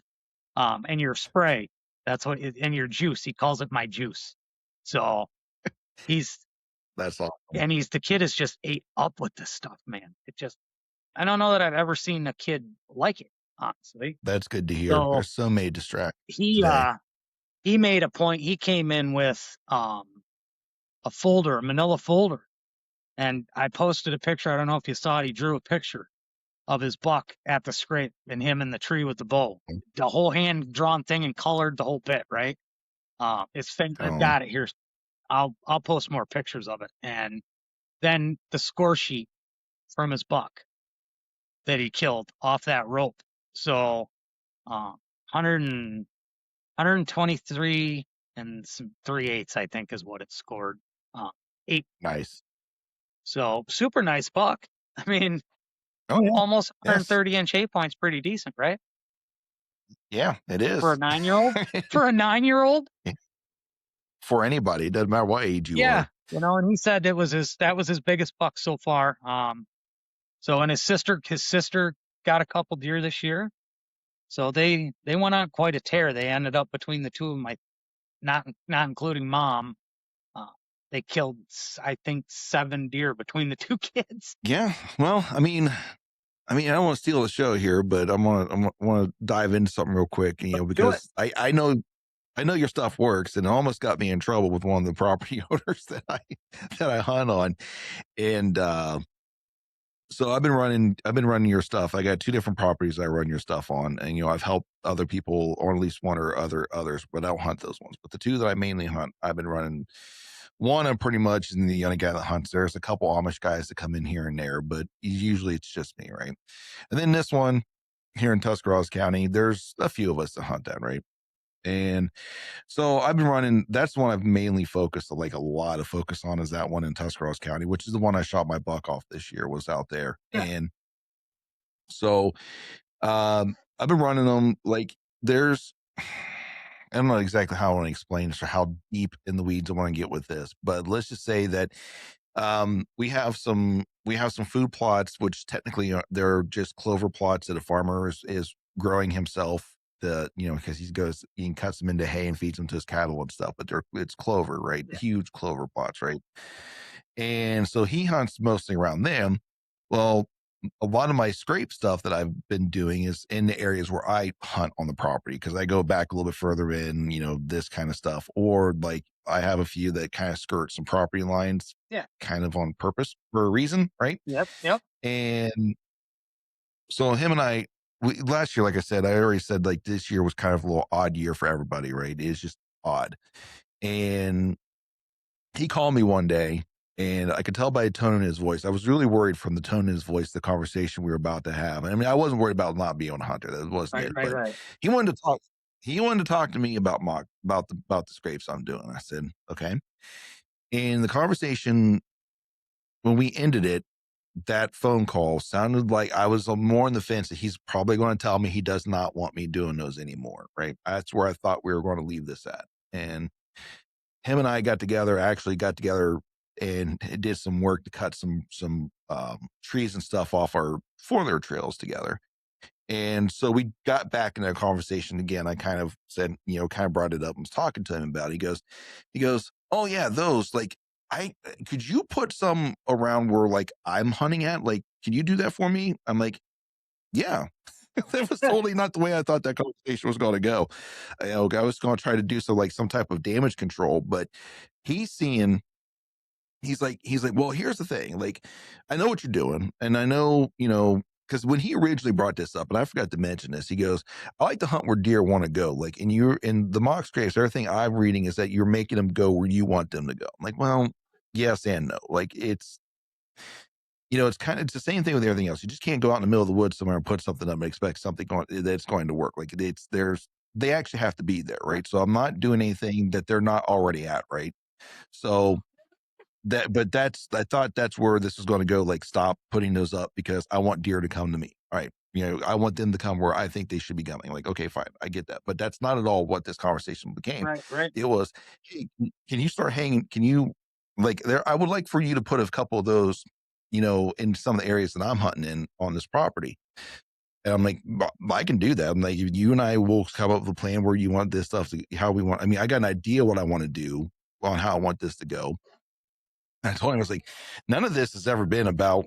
And your spray. And your juice. He calls it my juice. So he's That's awesome. the kid is just ate up with this stuff, man. I don't know that I've ever seen a kid like it, honestly. That's good to hear. So There's so many distractions he today. he made a point. He came in with a folder, a manila folder. And I posted a picture. I don't know if you saw it. He drew a picture of his buck at the scrape and him in the tree with the bow. The whole hand drawn thing and colored the whole bit, right? I've Oh, got it here. I'll post more pictures of it. And then the score sheet from his buck that he killed off that rope. So 100 123 and some 3/8, I think, is what it scored. 8. nice. So super nice buck. I mean, Oh, yeah. almost Yes. 130-inch 8 points, pretty decent, right? Yeah, it For a is. 9-year-old? For a 9-year-old? For anybody, it doesn't matter what age you Yeah. are. And he said that was his biggest buck so far. And his sister got a couple deer this year. So they went on quite a tear. They ended up between the two of them, not including mom. Uh, they killed, I think, 7 deer between the two kids. Yeah. Well, I don't want to steal the show here, but I want to dive into something real quick, Let's do it. because I know your stuff works, and it almost got me in trouble with one of the property owners that I hunt on. And so I've been running your stuff. I got 2 different properties I run your stuff on, and I've helped other people, or at least one or others, but I don't hunt those ones. But the 2 that I mainly hunt, I've been running one. I'm pretty much the only guy that hunts. There's a couple Amish guys that come in here and there, but usually it's just me, right? And then this one here in Tuscarawas County, there's a few of us that hunt that, right? And so I've been running. That's the one I've mainly focused, like a lot of focus on, is that one in Tuscarawas County, which is the one I shot my buck off this year. Was out there, Yeah. and so I've been running them. Like there's, I don't know exactly how I want to explain this or how deep in the weeds I want to get with this, but let's just say that we have some food plots, which technically they're just clover plots that a farmer is growing himself. Because he cuts them into hay and feeds them to his cattle and stuff. But it's clover, right? Yeah. Huge clover plots, right? And so he hunts mostly around them. Well, a lot of my scrape stuff that I've been doing is in the areas where I hunt on the property because I go back a little bit further in, this kind of stuff. Or like I have a few that kind of skirt some property lines Yeah. kind of on purpose for a reason, right? Yep. Yep. And so him and last year, like I said, I already said like this year was kind of a little odd year for everybody, right? It's just odd. And he called me one day and I could tell by the tone in his voice. I was really worried from the tone in his voice, the conversation we were about to have. I mean, I wasn't worried about not being a hunter. That wasn't Right. it. Right. But Right. he wanted to talk. He wanted to talk to me about the scrapes I'm doing. I said, okay. And the conversation, when we ended it, that phone call sounded like I was more on the fence that he's probably going to tell me he does not want me doing those anymore. Right. That's where I thought we were going to leave this at. And him and I actually got together and did some work to cut some trees and stuff off our 4-wheeler trails together. And so we got back in a conversation again. I kind of said, kind of brought it up and was talking to him about it. He goes, oh yeah, those like could you put some around where like I'm hunting at? Like, can you do that for me? I'm like, yeah. That was totally not the way I thought that conversation was going to go. I was going to try to do some type of damage control, but he's seeing he's like, well, here's the thing. Like, I know what you're doing, and I know, because when he originally brought this up, and I forgot to mention this, he goes, I like to hunt where deer want to go. Like, and you're in the mock scrapes, everything I'm reading is that you're making them go where you want them to go. I'm like, well, yes and no. Like it's the same thing with everything else. You just can't go out in the middle of the woods somewhere and put something up and expect something that's going to work. Like they actually have to be there, right? So I'm not doing anything that they're not already at, right? So I thought that's where this was going to go. Like, stop putting those up because I want deer to come to me. All right. I want them to come where I think they should be coming. Like, okay, fine. I get that. But that's not at all what this conversation became. Right. Right. It was, hey, can you start hanging? Can you, like, I would like for you to put a couple of those, in some of the areas that I'm hunting in on this property. And I'm like, I can do that. I'm like, you and I will come up with a plan where you want this stuff to, how we want. I mean, I got an idea what I want to do on how I want this to go. I told him, I was like, none of this has ever been about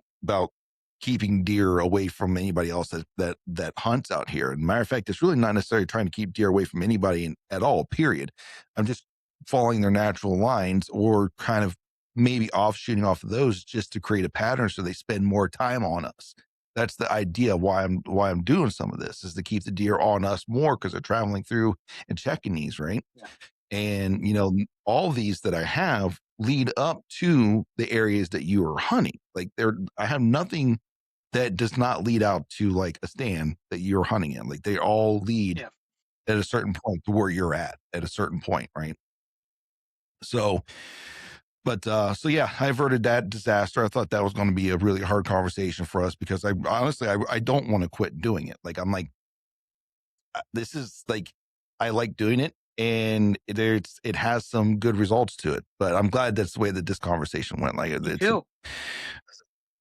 keeping deer away from anybody else that hunts out here. And matter of fact, it's really not necessarily trying to keep deer away from anybody at all, period. I'm just following their natural lines or kind of maybe offshooting off of those just to create a pattern so they spend more time on us. That's the idea why I'm doing some of this is to keep the deer on us more because they're traveling through and checking these, right? Yeah. And all these that I have lead up to the areas that you are hunting. Like I have nothing that does not lead out to like a stand that you're hunting in. Like they all lead Yeah. at a certain point to where you're at a certain point, right? So, so yeah, I averted that disaster. I thought that was going to be a really hard conversation for us because I honestly I don't want to quit doing it. Like I'm like, this is like I like doing it and it has some good results to it. But I'm glad that's the way that this conversation went. Like Me it's too. I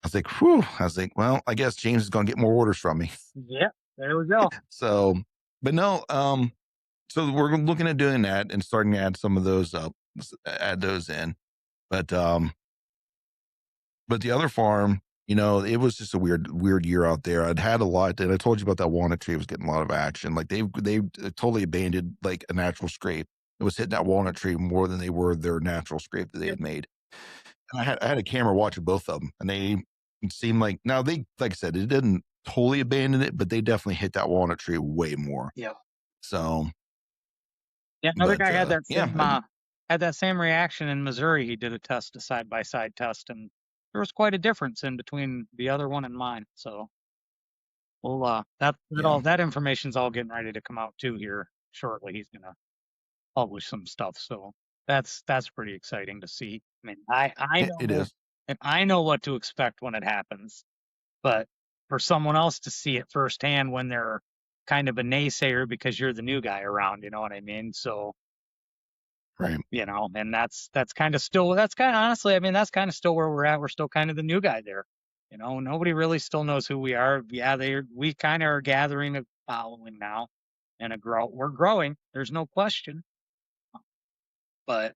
was like, whew. I was like, well, I guess James is gonna get more orders from me. Yeah. There we go. So but no, so we're looking at doing that and starting to add some of those up, add those in. But but the other farm, it was just a weird year out there. I'd had a lot, and I told you about that walnut tree was getting a lot of action. Like they totally abandoned like a natural scrape. It was hitting that walnut tree more than they were their natural scrape that they Yep. had made. And I had a camera watching both of them, and they seemed like now they like I said, it didn't totally abandon it, but they definitely hit that walnut tree way more. Yeah. So, Yeah. Another but guy yeah, had that same reaction in Missouri. He did a test, a side by side test, and there was quite a difference in between the other one and mine. So we'll that yeah. all that information's all getting ready to come out too here shortly. He's gonna publish some stuff. So that's pretty exciting to see. I mean, I It know, is. and I know what to expect when it happens, but for someone else to see it firsthand when they're kind of a naysayer because you're the new guy around, you know what I mean? So, Right. and that's kind of still that's kind of honestly, I mean, that's kind of still where we're at. We're still kind of the new guy there. Nobody really still knows who we are. Yeah, we kind of are gathering a following now and we're growing. There's no question. But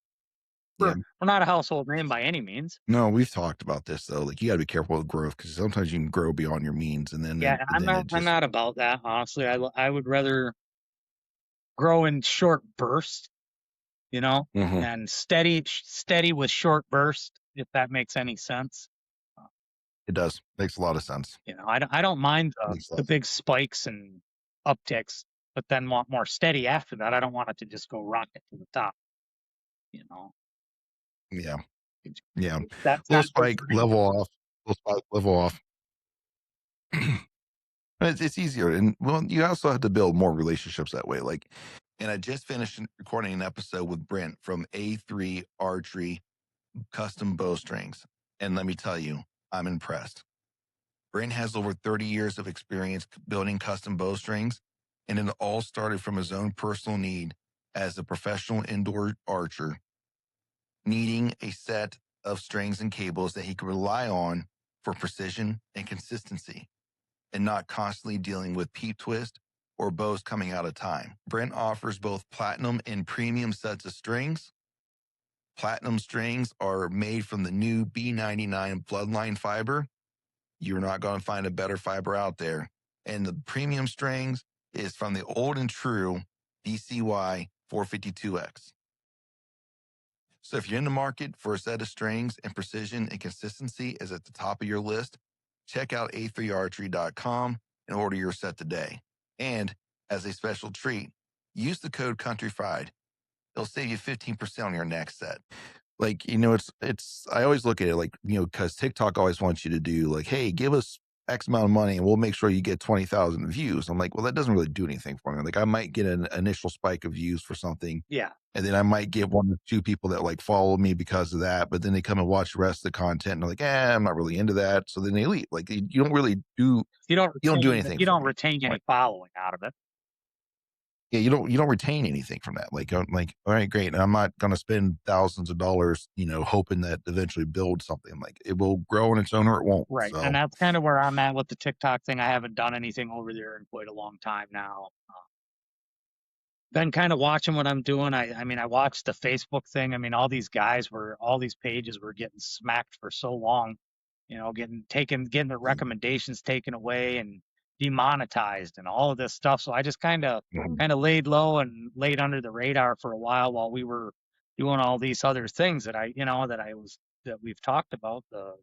Yeah. we're not a household name by any means. No, we've talked about this though. Like you got to be careful with growth because sometimes you can grow beyond your means, and then Yeah, and then it I'm just not about that, honestly. I would rather grow in short bursts, you know, Mhm. and steady with short bursts, if that makes any sense. Uh, It does. Makes a lot of sense. I don't mind Makes a the lot. big spikes and upticks, but then want more steady after that. I don't want it to just go rocket to the top, you know. Yeah. It's- Yeah. That's Little not good spike, for level anybody. off. Little spike, level off. It's easier, and well, you also have to build more relationships that way. Like, and I just finished recording an episode with Brent from A3 Archery Custom Bowstrings, and let me tell you, I'm impressed. Brent has over 30 years of experience building custom bowstrings, and it all started from his own personal need as a professional indoor archer, needing a set of strings and cables that he could rely on for precision and consistency, and not constantly dealing with peep twist or bows coming out of time. Brent offers both platinum and premium sets of strings. Platinum strings are made from the new B99 bloodline fiber. You're not going to find a better fiber out there. And the premium strings is from the old and true DCY 452X. So if you're in the market for a set of strings and precision and consistency is at the top of your list, check out a3archery.com and order your set today. And as a special treat, use the code COUNTRYFRIED. It'll save you 15% on your next set. Like, it's I always look at it like, because TikTok always wants you to do like, hey, give us X amount of money and we'll make sure you get 20,000 views. I'm like, well, that doesn't really do anything for me. Like I might get an initial spike of views for something, Yeah, and then I might get one or two people that like follow me because of that, but then they come and watch the rest of the content and they're like, I'm not really into that. So then they leave. Like you don't really do you don't do anything you for don't me. retain any Like, following out of it. yeah, you don't retain anything from that. Like, I'm like, all right, great. And I'm not going to spend thousands of dollars, hoping that eventually build something. Like it will grow on its own or it won't. Right. And So that's kind of where I'm at with the TikTok thing. I haven't done anything over there in quite a long time now. Been kind of watching what I'm doing. I mean, I watched the Facebook thing. I mean, all these pages were getting smacked for so long, getting the recommendations taken away and demonetized and all of this stuff. So I just mhm, kind of laid low and laid under the radar for a while we were doing all these other things that we've talked about, the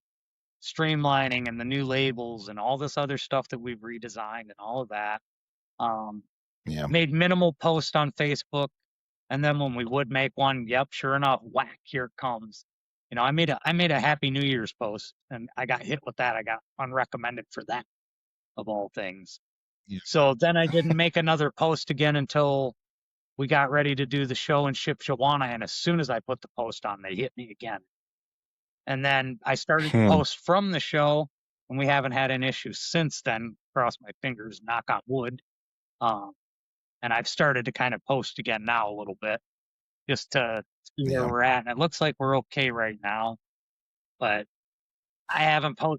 streamlining and the new labels and all this other stuff that we've redesigned and all of that. Um, yeah, Made minimal posts on Facebook, and then when we would make one, yep, sure enough, whack, here it comes. I made a Happy New Year's post, and I got hit with that. I got unrecommended for that, of all things. yeah, So then I didn't make another post again until we got ready to do the show in Shipshawana, and as soon as I put the post on, they hit me again. And then I started to hmm, post from the show, and we haven't had an issue since then. Cross my fingers, knock on wood. Um, and I've started to kind of post again now a little bit just to see where yeah. we're at. And it looks like we're okay right now, but I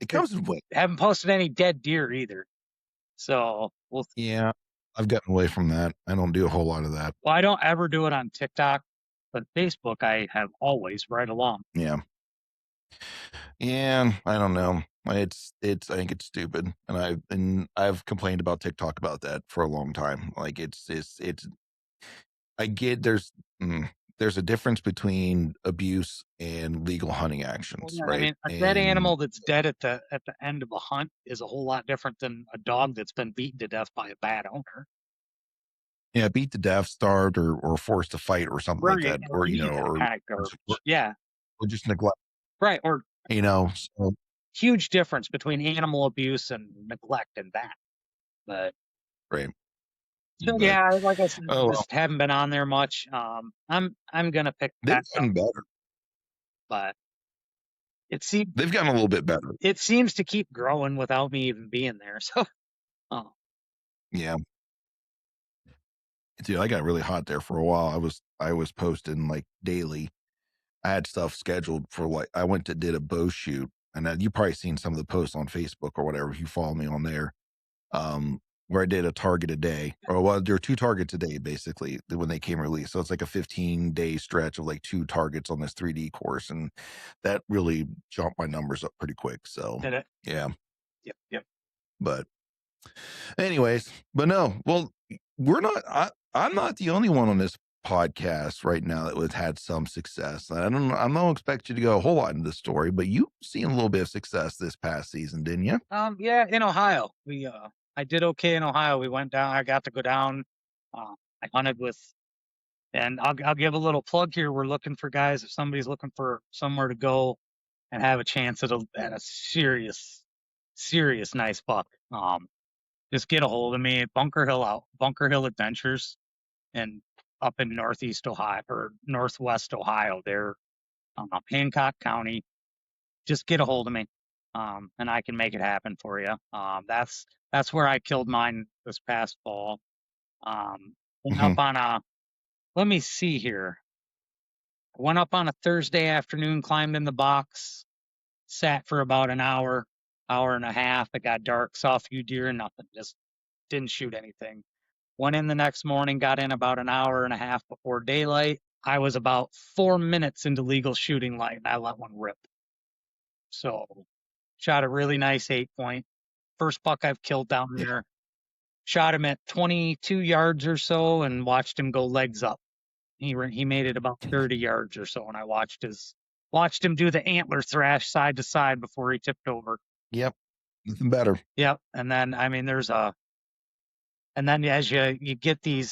It comes in way. haven't posted any dead deer either. So Yeah, I've gotten away from that. I don't do a whole lot of that. well, I don't ever do it on TikTok, but Facebook I have always right along. Yeah, yeah. I don't know. It's. I think it's stupid, and I've complained about TikTok about that for a long time. Like it's I get there's a difference between abuse and legal hunting Well, actions, yeah, I right? mean, a dead And animal that's dead at the end of a hunt is a whole lot different than a dog that's been beaten to death by a bad owner. yeah, beat to death, starved, or forced to fight, or something like Right. that, Or or any of that kind of or, garbage. Yeah. or just neglect. Right. Or So, huge difference between animal abuse and neglect and that. But right. So But yeah, like I said, oh well, just haven't been on there much. I'm gonna pick they've back up, gotten better. but it seems They've gotten a little bit better. it seems to keep growing without me even being there. So, oh, Yeah. Dude, I got really hot there for a while. I was posting like daily. I had stuff scheduled for like I went to did a bow shoot, and you probably seen some of the posts on Facebook or whatever if you follow me on there. Where I did a target a day, or well, there were 2 targets a day basically when they came released. So it's like a 15-day stretch of like 2 targets on this 3D course, and that really jumped my numbers up pretty quick. So did it? yeah, Yep, yep. but anyways, but no, well, we're not. I'm not the only one on this podcast right now that has had some success. I don't. I don't expect you to go a whole lot into the story, but you seen a little bit of success this past season, didn't you? Yeah, in Ohio, I did okay in Ohio. We went down. I got to go down. I hunted with, and I'll give a little plug here. We're looking for guys. If somebody's looking for somewhere to go and have a chance at a serious nice buck, just get a hold of me. Bunker Hill Adventures, and up in Northeast Ohio or Northwest Ohio. They're Hancock County. Just get a hold of me, and I can make it happen for you. That's where I killed mine this past fall. Went up Hmm. on a Let me see here. I went up on a Thursday afternoon, climbed in the box, sat for about an hour and a half. It got dark, saw a few deer, nothing. Just didn't shoot anything. Went in the next morning, got in about an hour and a half before daylight. I was about 4 minutes into legal shooting light, and I let one rip. So, shot a really nice 8 point. First buck I've killed down Yeah. there. Shot him at 22 yards or so, and watched him go legs up. He made it about 30 yards or so, and I watched him do the antler thrash side to side before he tipped over. Yep. Nothing better. Yep. And then and then as you get the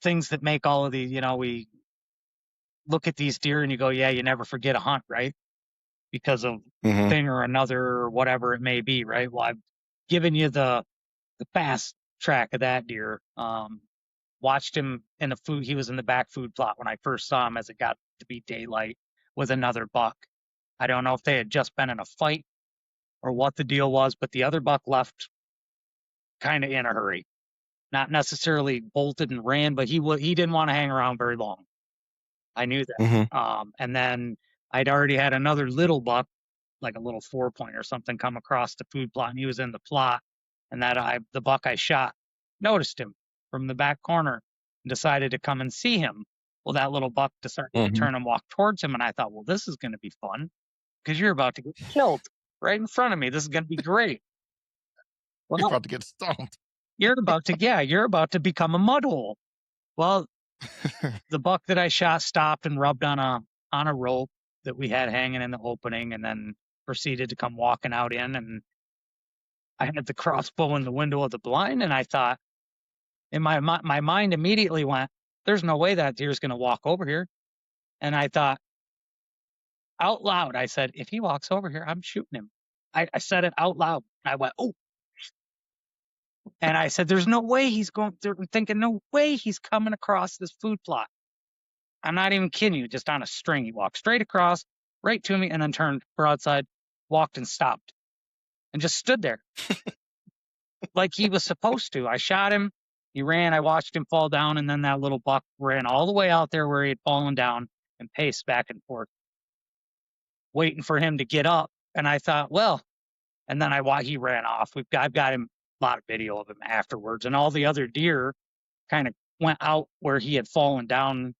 things that make all of these, we look at these deer and you go, yeah, you never forget a hunt, right? Because of Hmm. thing or another or whatever it may be, right? Well, I've given you the fast track of that deer. Watched him in the food. He was in the back food plot when I first saw him as it got to be daylight with another buck. I don't know if they had just been in a fight or what the deal was, but the other buck left kind of in a hurry. Not necessarily bolted and ran, but he didn't want to hang around very long. I knew Hmm. that. And then I'd already had another little buck, like a little 4 point or something, come across the food plot, and he was in the plot. And the buck I shot noticed him from the back corner and decided to come and see him. Well, that little buck decided to Hmm. turn and walk towards him, and I thought, well, this is going to be fun because you're about to get killed right in front of me. This is going to be great. You're Well, about to get stomped. you're about to become a mud hole. Well, the buck that I shot stopped and rubbed on a rope that we had hanging in the opening, and then proceeded to come walking out in. And I had the crossbow in the window of the blind, and I thought, in my mind immediately went, "There's no way that deer's going to walk over here." And I thought out loud, I said, "If he walks over here, I'm shooting him." I said it out loud. I went, "Oh," and I said, "There's no way he's going." I'm thinking, "No way he's coming across this food plot." I'm not even kidding you. Just on a string, he walked straight across, right to me, and then turned broadside, walked and stopped, and just stood there like he was supposed to. I shot him. He ran. I watched him fall down, and then that little buck ran all the way out there where he had fallen down and paced back and forth, waiting for him to get up. And I thought, well, and then he ran off. I've got him a lot of video of him afterwards, and all the other deer kind of went out where he had fallen down,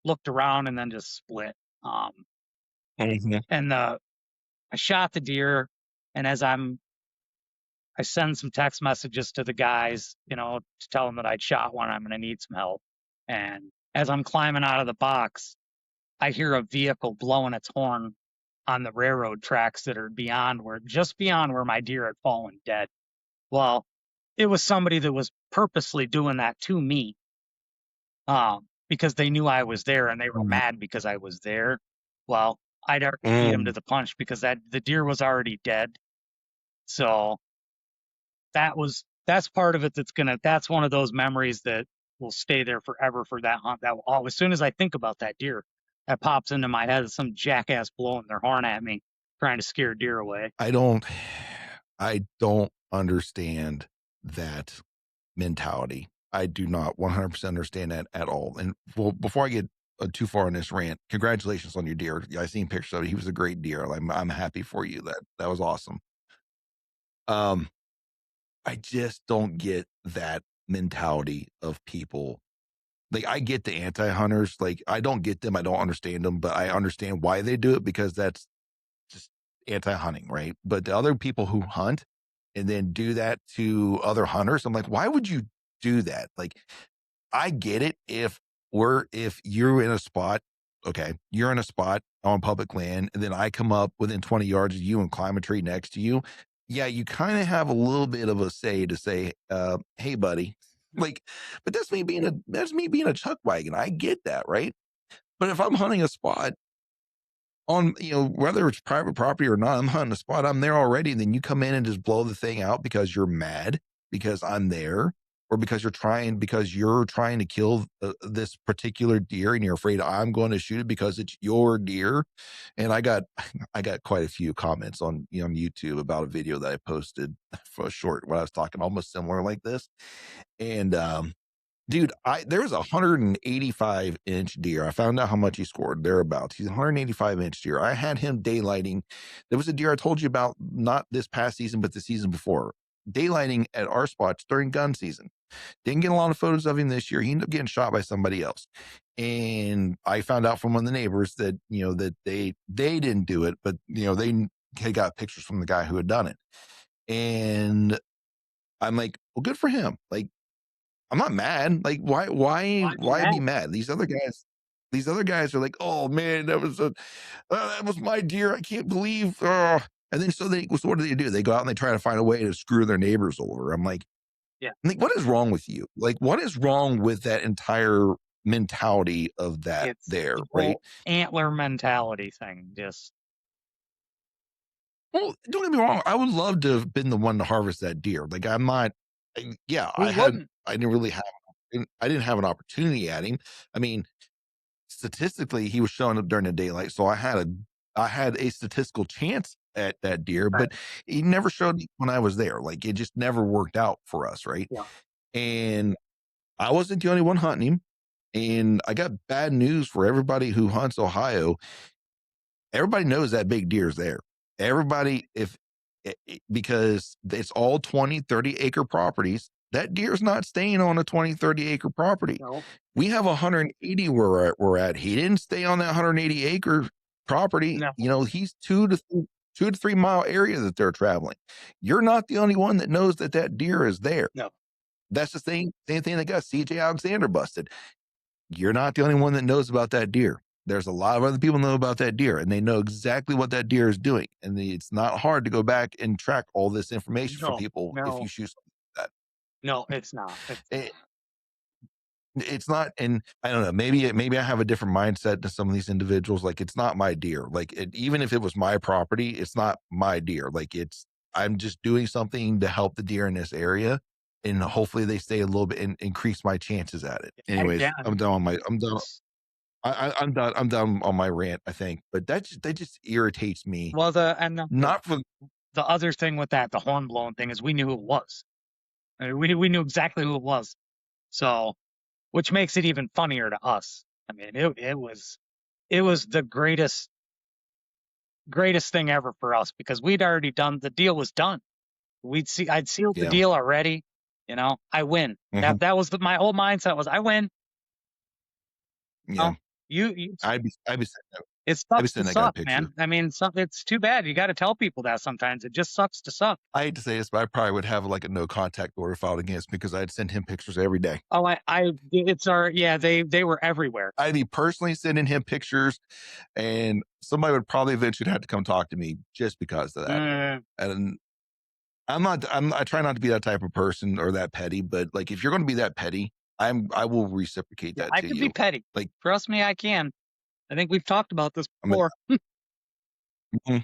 looked around, and then just split. Um, Hmm. and I shot the deer, and I send some text messages to the guys, to tell them that I'd shot one. I'm going to need some help. And as I'm climbing out of the box, I hear a vehicle blowing its horn on the railroad tracks that are just beyond where my deer had fallen dead. Well, it was somebody that was purposely doing that to me, because they knew I was there and they were mad because I was there. Well, I'd already beat him to Mm. the punch because the deer was already dead. So that that's part of it. That's one of those memories that will stay there forever for that hunt. That will always, as soon as I think about that deer, that pops into my head. Some jackass blowing their horn at me, trying to scare deer away. I don't, I don't understand that mentality. I do not 100% understand that at all. And well, before I get too far in this rant, congratulations on your deer. I seen pictures of it. He was a great deer. I'm happy for you. That was awesome. Um, I just don't get that mentality of people. Like, I get the anti-hunters. Like, I don't get them. I don't understand them, but I understand why they do it, because that's just anti-hunting, right? But the other people who hunt and then do that to other hunters, I'm like, why would you do that? Like, I get it if you're in a spot, okay, you're in a spot on public land, and then I come up within 20 yards of you and climb a tree next to you. Yeah, you kind of have a little bit of a say to say, hey, buddy. Like, but that's me being a chuck wagon. I get that, right? But if I'm hunting a spot on, whether it's private property or not, I'm hunting a spot, I'm there already, and then you come in and just blow the thing out because you're mad because I'm there, or because you're trying to kill this particular deer, and you're afraid I'm going to shoot it because it's your deer. And I got I got quite a few comments on on YouTube about a video that I posted for a short, when I was talking almost similar like this. And dude, there's a 185-inch deer. I found out how much he scored thereabouts. He's a 185-inch deer. I had him daylighting. There was a deer I told you about, not this past season, but the season before, daylighting at our spots during gun season. Didn't get a lot of photos of him this year. He ended up getting shot by somebody else. And I found out from one of the neighbors that, that they didn't do it, but, they had got pictures from the guy who had done it. And I'm like, well, good for him. Like, I'm not mad. Like, why be mad? These other guys are like, oh man, that was my deer. I can't believe. And then so what do? They go out and they try to find a way to screw their neighbors over. Yeah, I'm like, what is wrong with you? Like, what is wrong with that entire mentality of that it's there, the right? whole antler mentality thing. Just Well, don't get me wrong. I would love to have been the one to harvest that deer. Like, I'm not. Yeah, who wouldn't? I didn't really have. I didn't have an opportunity at him. I mean, statistically, he was showing up during the daylight, so I had a statistical chance at that deer, Right. but he never showed me when I was there. Like, it just never worked out for us, right? Yeah. And I wasn't the only one hunting him. And I got bad news for everybody who hunts Ohio. Everybody knows that big deer is there. Everybody, because it's all 20, 30 acre properties, that deer's not staying on a 20, 30 acre property. No. We have 180 where we're at. He didn't stay on that 180 acre property. No. He's 2 to 3 mile area that they're traveling. You're not the only one that knows that deer is there. No. That's the same thing that got CJ Alexander busted. You're not the only one that knows about that deer. There's a lot of other people know about that deer, and they know exactly what that deer is doing. And it's not hard to go back and track all this information for No. people if you No. shoot something like No. It's not. that. It's not, and I don't know, maybe I have a different mindset to some of these individuals. Like, it's not my deer. Like, even if it was my property, it's not my deer. Like, I'm just doing something to help the deer in this area, and hopefully they stay a little bit and increase my chances at it. Anyways, Again, I'm done on I'm done. I'm done on my rant, I think. But that just irritates me. well, Not for the other thing with that, the horn blowing thing, is we knew who it was. I mean, we knew exactly who it was. So, which makes it even funnier to us. I mean, it was the greatest thing ever for us, because we'd already done, the deal was done. I'd sealed the yeah. deal already. I win. Mhm. That was my whole mindset was, I win. Yeah. You I'd be it I'd be sucks to sending that guy a suck, picture. man. I mean, it's too bad. You got to tell people that sometimes. It just sucks to suck. I hate to say this, but I probably would have like a no contact order filed against me, because I'd send him pictures every day. Oh, yeah, they were everywhere. I'd be personally sending him pictures, and somebody would probably eventually have to come talk to me just because of that. Mm, And I try not to be that type of person or that petty, but like, if you're going to be that petty, I will reciprocate yeah, that I to could be you. petty. Like, Trust me, I can. I think we've talked about this I'm a, before. mhm.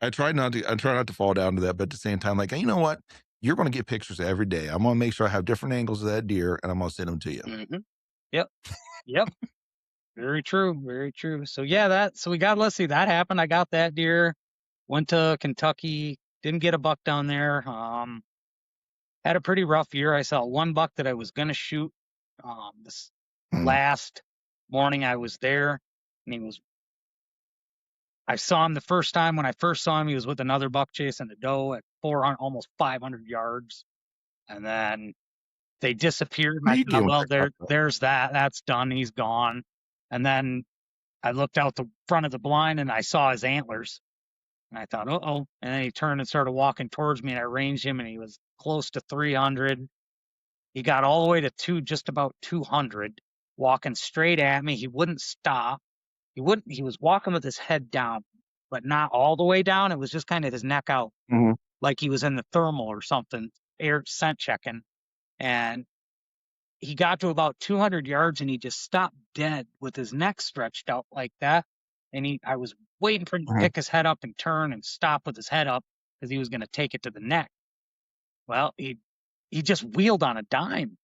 I try not to fall down to that, but at the same time, like, you know what? you're going to get pictures every day. I'm going to make sure I have different angles of that deer, and I'm going to send them to you. Yep. Yep. Very true. Very true. So yeah, so we got, let's see, that happened. I got that deer, went to Kentucky, didn't get a buck down there. Had a pretty rough year. I saw one buck that I was going to shoot. This Mm, last morning I was there, and I saw him the first time. When I first saw him, he was with another buck chasing a doe at 400, almost 500 yards. And then they disappeared. And what I are you thought, doing with well, that crap, though? there's that. That's done. He's gone. And then I looked out the front of the blind and I saw his antlers. And I thought, uh-oh. And then he turned and started walking towards me, and I ranged him, and he was close to 300. He got all the way to just about 200, walking straight at me. He wouldn't stop. He was walking with his head down, but not all the way down. It was just kind of his neck out, Mhm. like he was in the thermal or something, air scent checking. And he got to about 200 yards, and he just stopped dead with his neck stretched out like that. And I was waiting for him to Mhm. pick his head up and turn and stop with his head up because he was going to take it to the neck. Well, he just wheeled on a dime,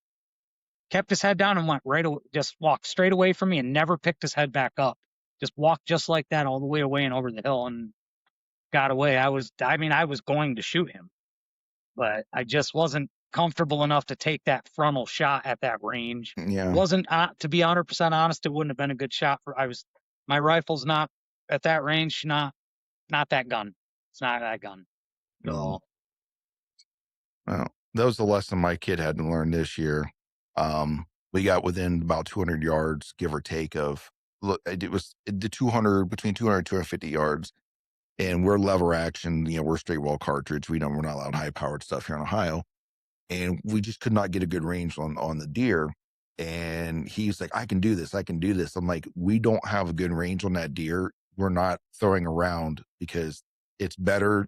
kept his head down and went right away, just walked straight away from me and never picked his head back up. Just walked just like that all the way away and over the hill and got away. I was going to shoot him, but I just wasn't comfortable enough to take that frontal shot at that range. Yeah. Wasn't, to be 100% honest, it wouldn't have been a good shot my rifle's not at that range, not that gun. It's not that gun at Mm. all. Well, that was the lesson my kid had to learn this year. We got within about 200 yards, give or take, of look. It was the 200 between 200 and 250 yards, and we're lever action. We're straight wall cartridge. We're not allowed high powered stuff here in Ohio, and we just could not get a good range on the deer. And he's like, I can do this. I can do this. I'm like, we don't have a good range on that deer. We're not throwing around because it's better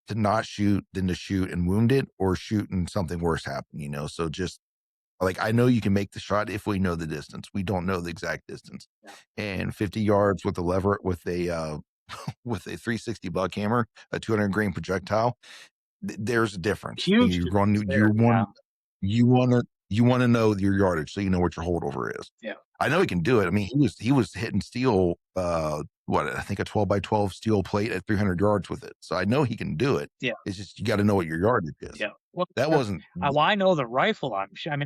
to not shoot than to shoot and wound it or shoot and something worse happen. So just like, I know you can make the shot if we know the distance. We don't know the exact distance. Yeah. And 50 yards with a lever, with a, with a 360 buck hammer, a 200 grain projectile, there's a difference. Huge You difference run, there. you Yeah. want, you want to know your yardage so you know what your holdover is. Yeah. I know he can do it. I mean, he was hitting steel, I think a 12 by 12 steel plate at 300 yards with it. So I know he can do it. Yeah. It's just you got to know what your yardage is. Yeah. Well, That wasn't. I know the rifle I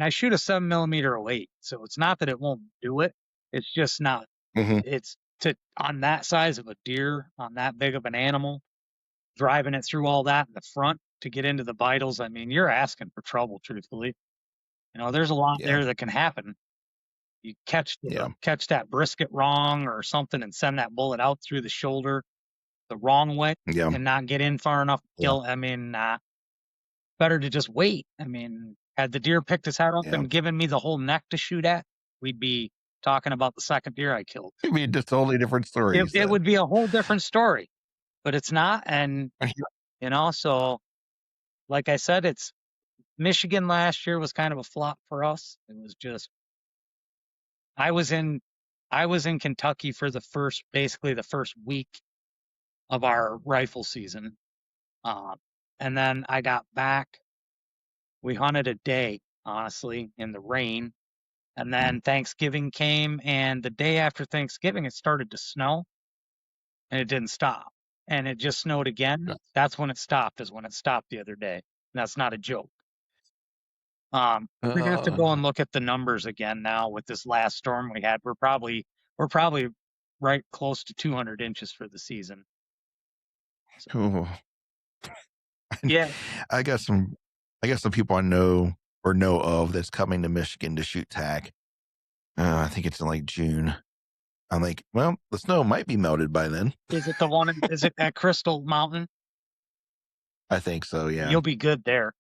shoot a 7mm 08, so it's not that it won't do it. It's just not. Mhm. It's on that size of a deer, on that big of an animal, driving it through all that in the front to get into the vitals. I mean, you're asking for trouble, truthfully. There's a lot Yeah. there that can happen. You Yeah. catch that brisket wrong or something and send that bullet out through the shoulder the wrong way Yeah. and not get in far enough to Yeah. kill. I mean, better to just wait. I mean, had the deer picked his head up Yeah. and given me the whole neck to shoot at, we'd be talking about the second deer I killed. I mean, just totally different stories. It would be a whole different story, but it's not. And, so like I said, it's Michigan last year was kind of a flop for us. It was just, I was in Kentucky for basically the first week of our rifle season. And then I got back. We hunted a day, honestly, in the rain. And then Thanksgiving came, and the day after Thanksgiving, it started to snow, and it didn't stop. And it just snowed again. That's when it stopped, is when it stopped the other day. That's not a joke. We have to go and look at the numbers again now with this last storm we had. We're probably right close to 200 inches for the season. Oh. Yeah. I got some people I know or know of that's coming to Michigan to shoot tack. I think it's in like June. I'm like, well, the snow might be melted by then. Is it is it at Crystal Mountain? I think so. Yeah. You'll be good there.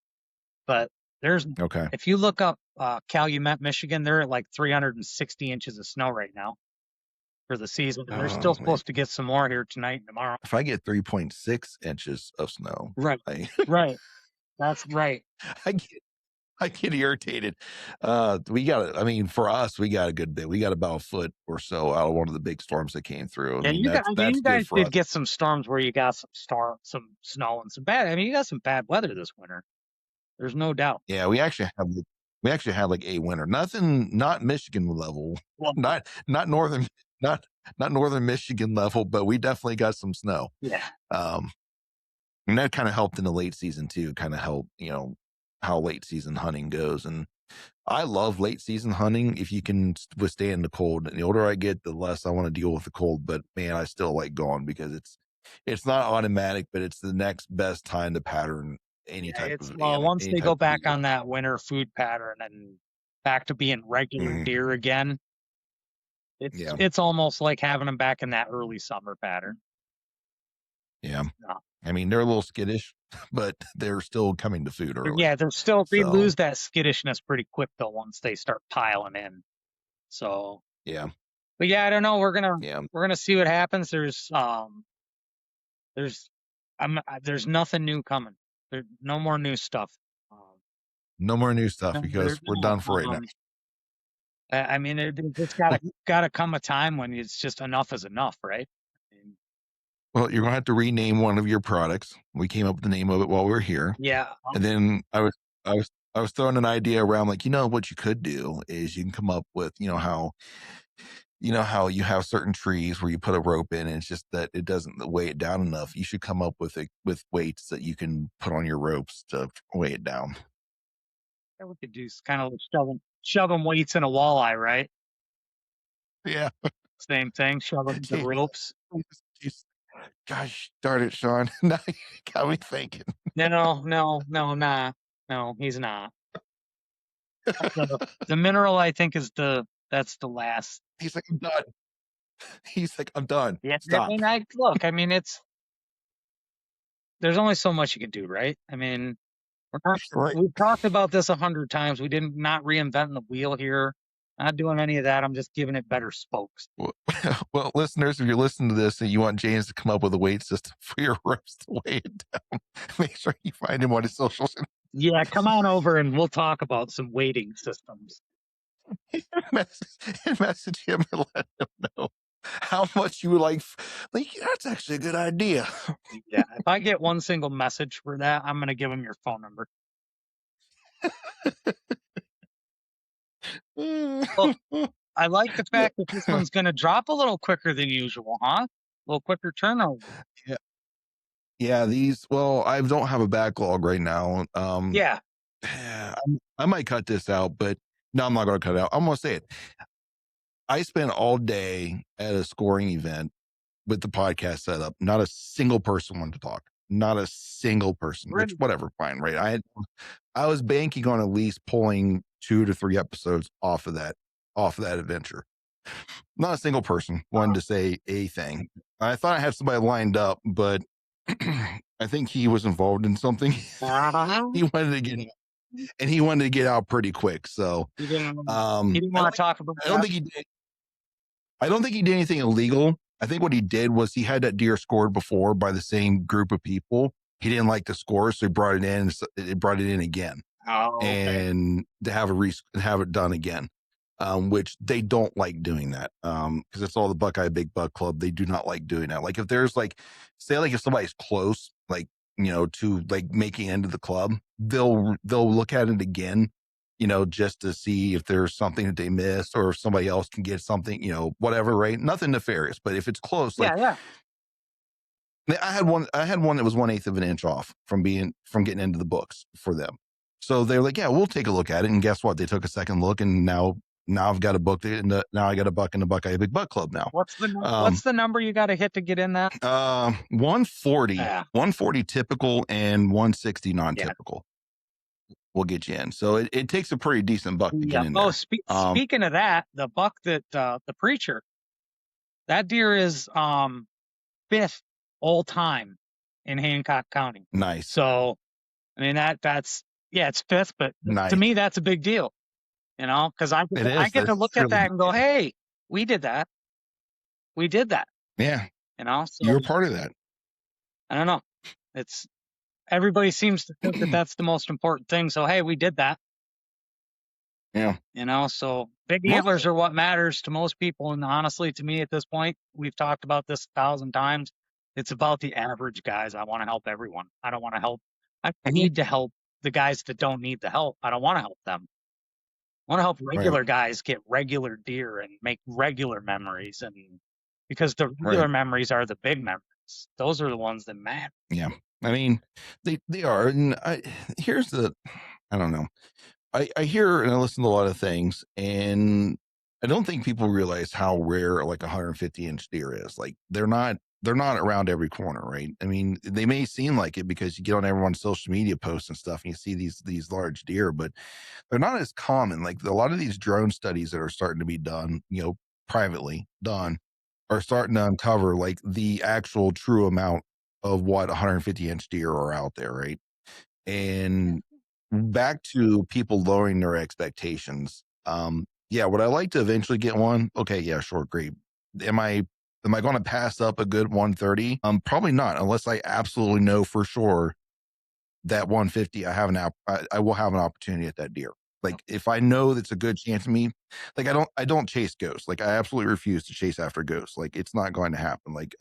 But Okay. if you look up Calumet, Michigan, they're at like 360 inches of snow right now for the season. And they're still supposed to get some more here tonight and tomorrow. If I get 3.6 inches of snow, right. Right. That's right. I get irritated. For us, we got a good bit. We got about a foot or so out of one of the big storms that came through. Yeah, you that's guys good for did us. get some storms where you got some snow and some bad. You got some bad weather this winter. There's no doubt. Yeah, we actually had like a winter. Nothing, not Michigan level, Well, not northern, not not northern Michigan level, but we definitely got some snow. yeah, Um, and that kind of helped in the late season too. Kind of helped, how late season hunting goes. And I love late season hunting if you can withstand the cold. And the older I get, the less I want to deal with the cold. But man, I still like going because it's not automatic, but it's the next best time to pattern any yeah. type It's of well, once any they go type of back deer. on that winter food pattern and back to being regular Mhm. deer again, it's Yeah, it's almost like having them back in that early summer pattern. yeah. No. I mean, they're a little skittish, but they're still coming to food early. Yeah, they're still they So lose that skittishness pretty quick though once they start piling in. So, yeah, but yeah, I don't know. yeah. We're gonna see what happens. There's there's nothing new coming. There's no more new stuff. Um, No more new stuff no, there, because we're no, done for right now. I mean, it's Well, gotta come a time when it's just enough is enough, right? I mean, well, you're gonna have to rename one of your products. We came up with the name of it while we were here. yeah, And then I was throwing an idea around like, what you could do is you can come up with, how you have certain trees where you put a rope in and it's just that it doesn't weigh it down enough. You should come up with weights that you can put on your ropes to weigh it down. we could do kind of like shoving weights in a walleye, right? Yeah. Same thing, shoving the Jeez. ropes. Jeez. Gosh darn it, Sean. Now you got me thinking. Nah, no, he's not. The mineral, I think, is that's the last. He's like, I'm done. He's like, I'm done. Yeah, I Stop. mean, it's there's only so much you can do, right? I mean, Right. we've talked about this 100 times. We didn't not reinventing the wheel here. Not doing any of that. I'm just giving it better spokes. Well, well, listeners, if you're listening to this and you want James to come up with a weight system for your ropes to weigh it down, make sure you find him on his socials Yeah, come on over and we'll talk about some weighting systems. and message him and let him know how much you would like, that's actually a good idea. Yeah, if I get one single message for that, I'm gonna give him your phone number. Well, I like the fact that this one's gonna drop a little quicker than usual, huh? A little quicker turnover. Yeah. Yeah, well, I don't have a backlog right now. Yeah, I might cut this out, but no, I'm not going to cut it out. I'm going to say it. I spent all day at a scoring event with the podcast setup. Not a single person wanted to talk. Not a single person, which really. whatever, fine, right? I was banking on at least pulling 2 to 3 episodes off of that adventure. Not a single person wanted to say a thing. I thought I had somebody lined up, but I think he was involved in something. Uh-huh. He wanted to get and he wanted to get out pretty quick. So He didn't. He um, didn't I want don't to think talk about I don't that. think he did. I don't think he did anything illegal. I think what he did was he had that deer scored before by the same group of people. He didn't like the score, so he brought it in. It brought it in again, Oh, okay. and to have it done again, which they don't like doing that because it's all the Buckeye Big Buck Club. They do not like doing that. Like if there's like, say like if somebody's close, like to like making it into the club, they'll look at it again, just to see if there's something that they missed or if somebody else can get something, whatever, right? Nothing nefarious, but if it's close, Yeah, like yeah. I had one that was 1/8 of an inch off from getting into the books for them. So they're like, yeah, we'll take a look at it. And guess what? They took a second look, and now I've got a book, and now I got a buck in the Buckeye Big Buck Club now. What's the number you got to hit to get in that? 140, Yeah, 140 typical and 160 yeah, non-typical will get you in. So it takes a pretty decent buck to get yeah. in Oh, there. speaking of that, the buck that the preacher, that deer is 5th all time in Hancock County. Nice, So I mean that's yeah, it's 5th, but to nice. me that's a big deal, because It I is. get to That's look at really, that and go, hey, we did that, we did that, yeah. You So were part of that. I don't know. It's everybody seems to think that that's the most important thing. So hey, we did that. Yeah. So big Well, antlers are what matters to most people. And honestly, to me at this point, we've talked about this 1,000 times. It's about the average guys. I want to help everyone. I don't want to help. I mhm. need to help the guys that don't need the help. I don't want to help them. I want to help Right. regular guys get regular deer and make regular memories, and because the Right. regular memories are the big memories. Those are the ones that matter. Yeah. I mean, they are. And here's the, I don't know. I hear and I listen to a lot of things, and I don't think people realize how rare like a 150-inch deer is. Like they're not around every corner, right? I mean, they may seem like it because you get on everyone's social media posts and stuff, and you see these large deer, but they're not as common. Like a lot of these drone studies that are starting to be done, privately done, are starting to uncover like the actual true amount of what 150-inch deer are out there, right? And back to people lowering their expectations. Yeah, would I like to eventually get one? Okay, yeah, sure, great. Am I am I going to pass up a good 130? Probably not, unless I absolutely know for sure that 150 I will have an opportunity at that deer. Like if I know that's a good chance of me, like I don't chase ghosts. Like I absolutely refuse to chase after ghosts. Like it's not going to happen. Like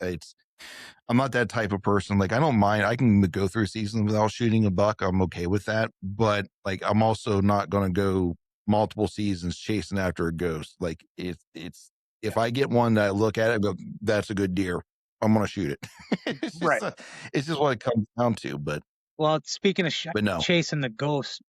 I'm not that type of person. Like I don't mind. I can go through a season without shooting a buck. I'm okay with that. But like I'm also not going to go multiple seasons chasing after a ghost. Like it's if I get one that I look at it, and go, that's a good deer. I'm going to shoot it. Right. It's just what it comes down to. Well, speaking of But no. chasing the ghost,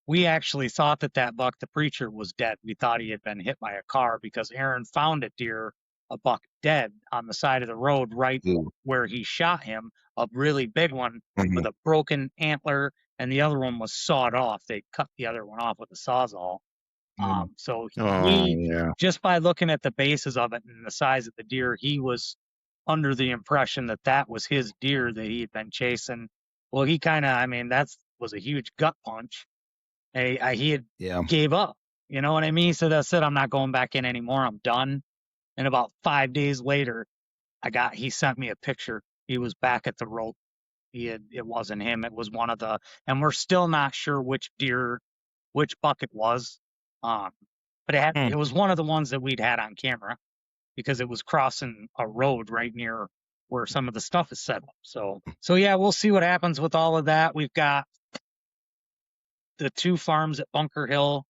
we actually thought that buck, the preacher, was dead. We thought he had been hit by a car because Aaron found a buck dead on the side of the road right Ooh. where he shot him, a really big one with Mhm. a broken antler, and the other one was sawed off. They cut the other one off with a sawzall. Mm. So Oh he, yeah. just by looking at the bases of it and the size of the deer, he was under the impression that that was his deer that he had been chasing. Well, he kind of, I mean, that was a huge gut punch. He had Yeah. gave up. You know what I mean? So that's it. I'm not going back in anymore. I'm done. And about 5 days later, he sent me a picture. He was back at the rope. It wasn't him. It was one of and we're still not sure which buck it was. Um, but Hmm. it was one of the ones that we'd had on camera because it was crossing a road right near where some of the stuff is set up. So yeah, we'll see what happens with all of that. We've got the two farms at Bunker Hill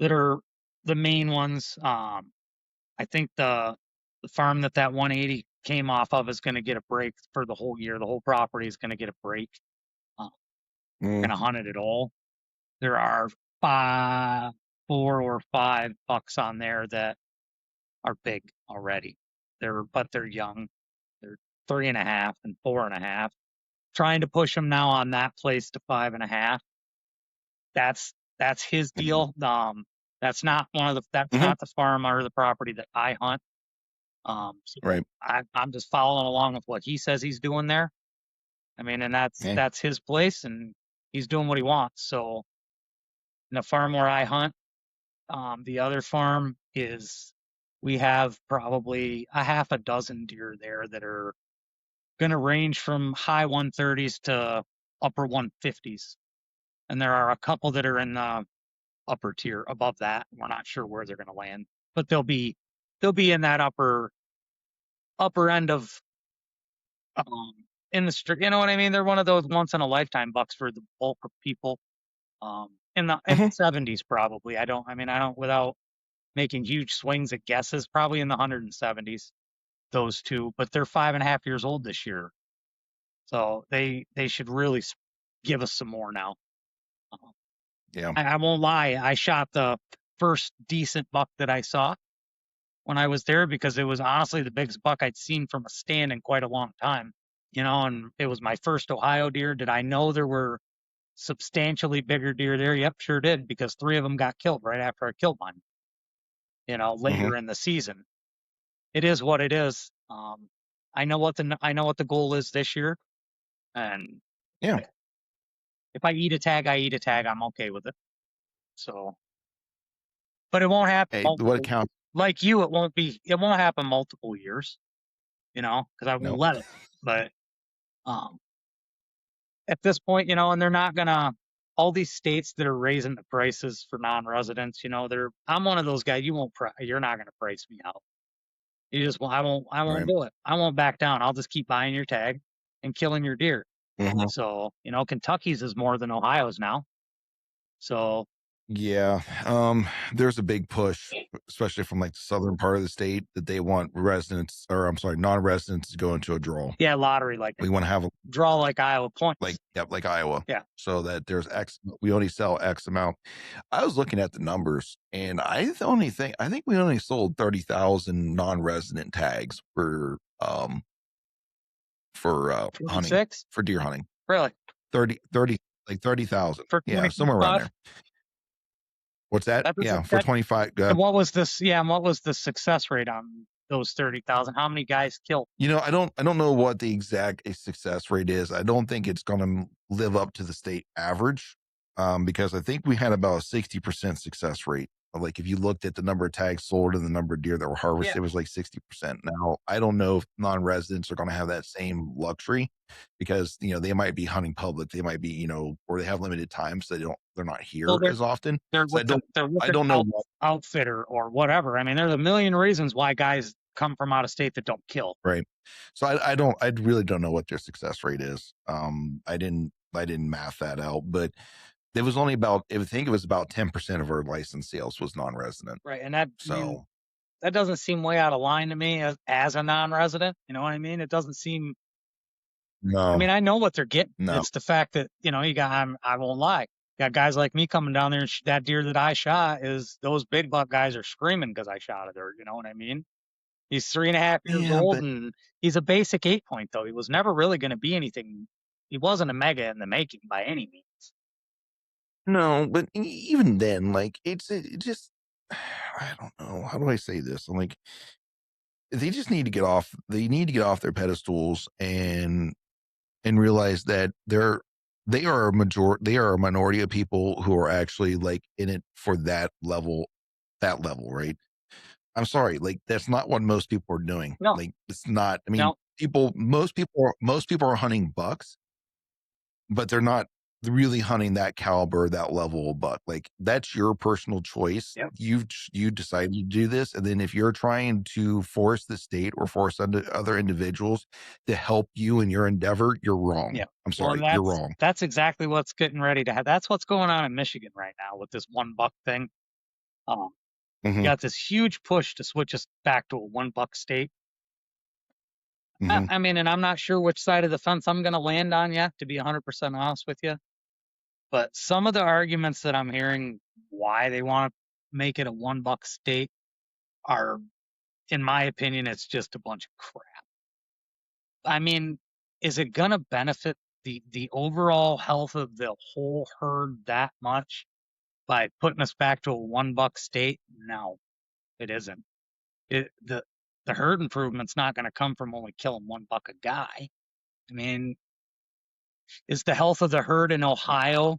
that are the main ones. I think the farm that 180 came off of is going to get a break for the whole year. The whole property is going to get a break. Uh, Mm. going to hunt it at all. There are five, 4 or 5 bucks on there that are big already. They're young. They're 3.5 and 4.5. Trying to push them now on that place to 5.5. That's his Mhm. deal. That's Mhm. not the farm or the property that I hunt. So Right. I'm just following along with what he says he's doing there. I mean, and Yeah. that's his place, and he's doing what he wants. So, in the farm where I hunt, the other farm is we have probably a half a dozen deer there that are going to range from high 130s to upper 150s, and there are a couple that are in the upper tier above that. We're not sure where they're going to land, but they'll be in that upper end of um, in the street. You know what I mean? They're one of those once in a lifetime bucks for the bulk of people. In the Mhm. 70s probably. I don't without making huge swings at guesses, probably in the 170s. Those two, but they're 5.5 years old this year, so they should really give us some more now. Uh, Yeah. I won't lie. I shot the first decent buck that I saw when I was there because it was honestly the biggest buck I'd seen from a stand in quite a long time. And it was my first Ohio deer. Did I know there were substantially bigger deer there? Yep, sure did, because 3 of them got killed right after I killed mine, Mhm. later in the season. It is what it is. I know what the goal is this year, and Yeah. if I eat a tag, I eat a tag. I'm okay with it. So, but it won't happen Hey, what multiple. counts? Like you, it won't happen multiple years, because I won't No. let it. But um, at this point, and they're not gonna. All these states that are raising the prices for non-residents, I'm one of those guys. You're not gonna price me out. You just, well, I won't Right. do it. I won't back down. I'll just keep buying your tag and killing your deer. Mhm. So, Kentucky's is more than Ohio's now. So, Yeah, there's a big push, especially from like the southern part of the state, that they want residents, or I'm sorry, non-residents to go into a draw. yeah, lottery like We want to have draw like Iowa like, points. yep, like Iowa, Yeah. so that there's X. We only sell X amount. I was looking at the numbers, and I think we only sold 30,000 non-resident tags for hunting, 26? for deer hunting. Really? 30, like 30,000. For Yeah, somewhere around 25? there. What's that? That Yeah, doesn't for that 25. and what was the success rate on those 30,000? How many guys killed? I don't know what the exact success rate is. I don't think it's going to live up to the state average, because I think we had about a 60% success rate. Like if you looked at the number of tags sold and the number of deer that were Yeah. harvested, it was like 60%. Now, I don't know if non-residents are going to have that same luxury, because, they might be hunting public. They might be, or they have limited time, so they're not Well, here as often. they're So with the they're with I an don't know what, outfitter or whatever. I mean, there's a million reasons why guys come from out of state that don't kill. right. So I really don't know what their success rate is. I didn't math that out, but it was only about, I think it was about 10% of our license sales was non-resident. Right. And So that doesn't seem way out of line to me as a non-resident. You know what I mean? It doesn't seem. I no, mean, I know what they're getting. no, It's the fact that you got. I won't lie. You got guys like me coming down there, and that deer that I shot is those big buck guys are screaming because I shot it. Or you know what I mean? He's 3.5 years yeah, old, but and he's a basic 8 point though. He was never really going to be anything. He wasn't a mega in the making by any means. no, but even then, like it just, I don't know. How do I say this? I'm like, they just need to get off. They need to get off their pedestals and realize that they are a minority of people who are actually like in it for that level, right? I'm sorry, like that's not what most people are doing. No, Like it's not. I mean, no, most people are hunting bucks, but they're not really hunting that caliber, that level of buck. Like that's your personal choice. yep. You decided to do this, and then if you're trying to force the state or force other individuals to help you in your endeavor, you're wrong. Yeah. I'm Well, and sorry, you're wrong. that's exactly what's getting ready to happen. That's what's going on in Michigan right now with this 1 buck thing. Um, you Hmm. got this huge push to switch us back to a 1 buck state. Hmm. I mean, and I'm not sure which side of the fence I'm going to land on yet, to be 100% honest with you. But some of the arguments that I'm hearing why they want to make it a 1 buck state are, in my opinion, it's just a bunch of crap. I mean, is it going to benefit the overall health of the whole herd that much by putting us back to a 1 buck state? No, it isn't. The herd improvement's not going to come from only killing 1 buck a guy. I mean, is the health of the herd in Ohio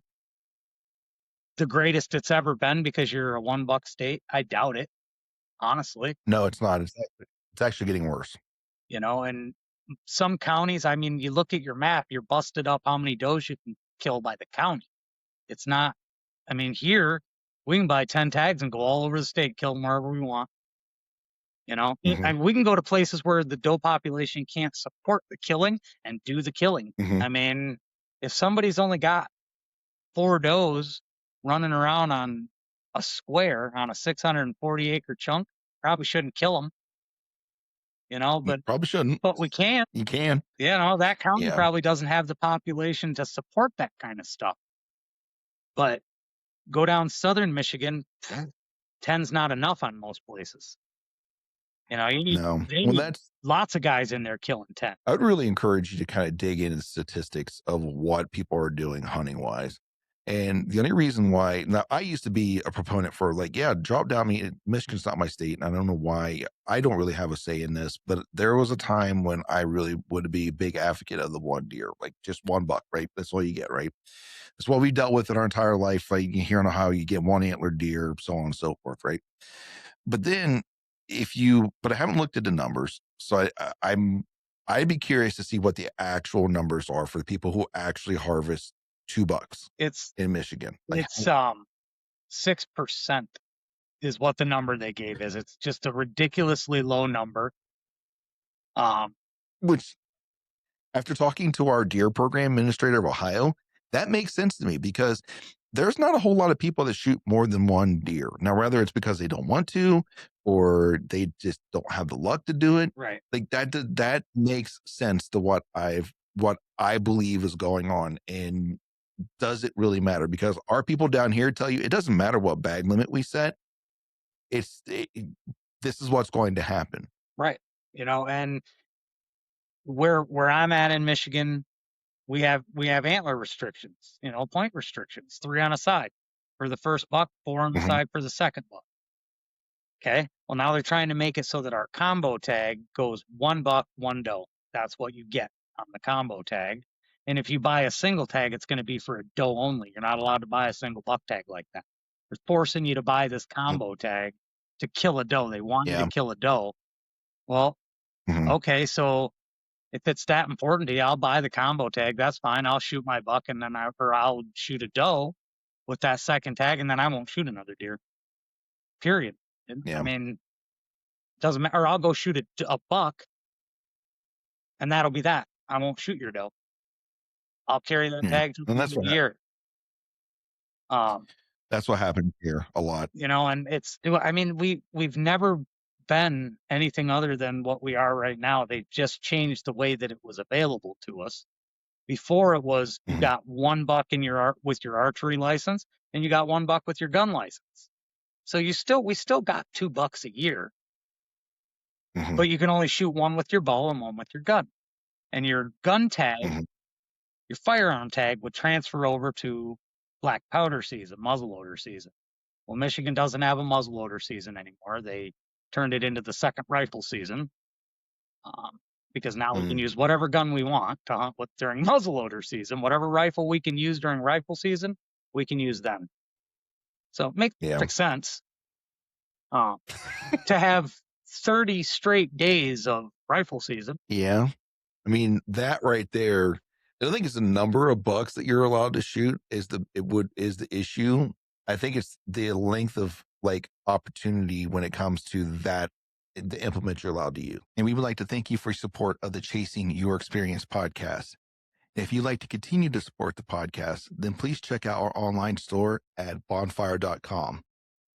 the greatest it's ever been because you're a 1 buck state? I doubt it, honestly. No, it's not. It's actually getting worse. And some counties, I mean, you look at your map, you're busted up how many does you can kill by the county. It's not, I mean, here we can buy 10 tags and go all over the state, kill them wherever we want. Hmm. I mean, we can go to places where the doe population can't support the killing and do the killing. Hmm. I mean, if somebody's only got 4 does running around on a square on a 640-acre chunk, probably shouldn't kill them, but Probably shouldn't. we can. You can. That county Yeah. probably doesn't have the population to support that kind of stuff. But go down southern Michigan, 10's not enough on most places. No. They Well, need that's lots of guys in there killing 10. I would really encourage you to kind of dig into the statistics of what people are doing hunting wise. And the only reason why, now I used to be a proponent for like, yeah, drop down me. Michigan's not my state. And I don't know why I don't really have a say in this, but there was a time when I really would be a big advocate of the one deer, like just 1 buck, right? That's all you get, right? That's what we dealt with in our entire life. Like you hear on how you get one antler deer, so on and so forth, right? But then but I haven't looked at the numbers. So I'd be curious to see what the actual numbers are for the people who actually harvest 2 bucks It's in Michigan. Like, it's 6% is what the number they gave is. It's just a ridiculously low number. Um, which After talking to our deer program administrator of Ohio, that makes sense to me because there's not a whole lot of people that shoot more than one deer. Now, whether it's because they don't want to or they just don't have the luck to do it, Right. like that makes sense to what I believe is going on. And does it really matter? Because our people down here tell you it doesn't matter what bag limit we set. This is what's going to happen. Right. And where I'm at in Michigan, we have antler restrictions, point restrictions, 3 on a side for the first buck, 4 on the Mhm. side for the second buck. Okay. Well, now they're trying to make it so that our combo tag goes 1 buck, 1 doe. That's what you get on the combo tag. And if you buy a single tag, it's going to be for a doe only. You're not allowed to buy a single buck tag like that. They're forcing you to buy this combo tag to kill a doe. They want you to Yeah. kill a doe. Well, Mhm. okay, so if it's that important to you, I'll buy the combo tag. That's fine. I'll shoot my buck and then I'll shoot a doe with that second tag, and then I won't shoot another deer. Period. I Yeah. mean, doesn't matter. Or I'll go shoot a buck, and that'll be that. I won't shoot your doe. I'll carry that Yeah. tag to And the end of the year. that's what happened here a lot. And I mean, we've never been anything other than what we are right now. They just changed the way that it was available to us. Before it was you Mhm. got 1 buck with your archery license, and you got 1 buck with your gun license. So we still got 2 bucks a year, Mhm. but you can only shoot 1 with your bow and 1 with your gun. And your gun tag, Mhm. your firearm tag would transfer over to black powder season, muzzleloader season. Well, Michigan doesn't have a muzzleloader season anymore. They turned it into the second rifle season, because now we can Mm. use whatever gun we want to hunt with during muzzleloader season. Whatever rifle we can use during rifle season, we can use then. So it makes Yeah. perfect sense uh, to have 30 straight days of rifle season. Yeah. I mean, that right there, I don't think it's the number of bucks that you're allowed to shoot is the issue. I think it's the length of like opportunity when it comes to that the implement you're allowed to use. And we would like to thank you for your support of the Chasing Your Experience podcast. If you'd like to continue to support the podcast, then please check out our online store at bonfire.com.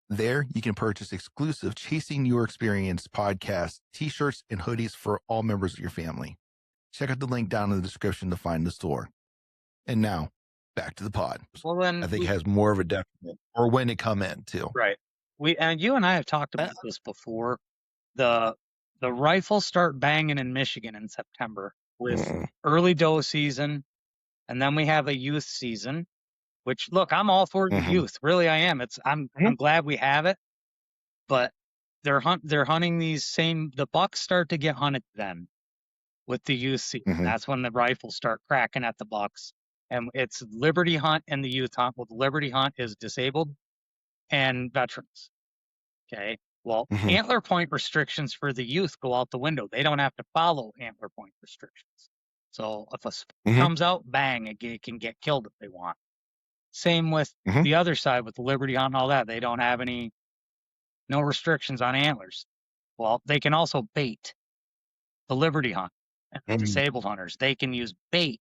There, you can purchase exclusive Chasing Your Experience podcast t-shirts and hoodies for all members of your family. Check out the link down in the description to find the store. And now, back to the pod. Well, then I think it has more of a definite or when to come in too. right. And you and I have talked about this before. The rifles start banging in Michigan in September with Mm. early doe season, and then we have a youth season. Which, look, I'm all for the Mhm. youth. Really, I am. I'm glad we have it, but they're hunting the bucks start to get hunted then with the youth season. Mhm. That's when the rifles start cracking at the bucks. And it's Liberty hunt and the youth hunt. Well, the Liberty hunt is disabled and veterans. Okay. Well, Mhm. antler point restrictions for the youth go out the window. They don't have to follow antler point restrictions. So if a spot Mhm. comes out, bang, it can get killed if they want. Same with Mhm. the other side with the Liberty hunt and all that. They don't have no restrictions on antlers. Well, they can also bait the Liberty hunt and the Mhm. disabled hunters. They can use bait.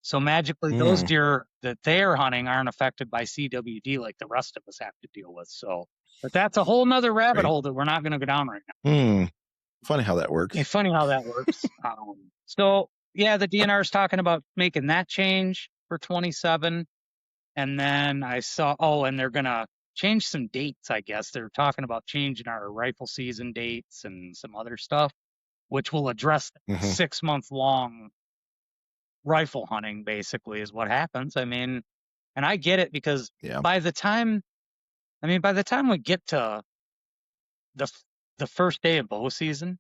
So magically, those Mm. deer that they're hunting aren't affected by CWD like the rest of us have to deal with. So, but that's a whole nother rabbit Right. hole that we're not going to go down right now. Mm. Funny how that works. It's funny how that works. So yeah, the DNR is talking about making that change for 27. And then I saw, and they're going to change some dates, I guess. They're talking about changing our rifle season dates and some other stuff, which will address Mhm. 6-month long rifle hunting, basically, is what happens. I mean, and I get it because Yeah. by the time we get to the, the first day of bow season,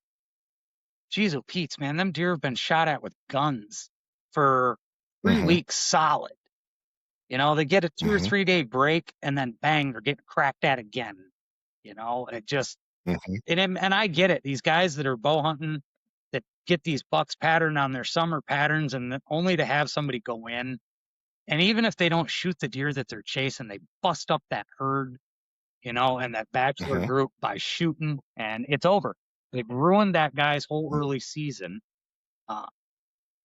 geez, oh, Pete's, man, them deer have been shot at with guns for 3 Mhm. weeks solid. They get a 2 or Mhm. 3 day break and then bang, they're getting cracked at again. It just, Mhm. and I get it. These guys that are bow hunting that get these bucks patterned on their summer patterns and only to have somebody go in. And even if they don't shoot the deer that they're chasing, they bust up that herd, and that bachelor Mhm. group by shooting, and it's over. They've ruined that guy's whole early season. Uh,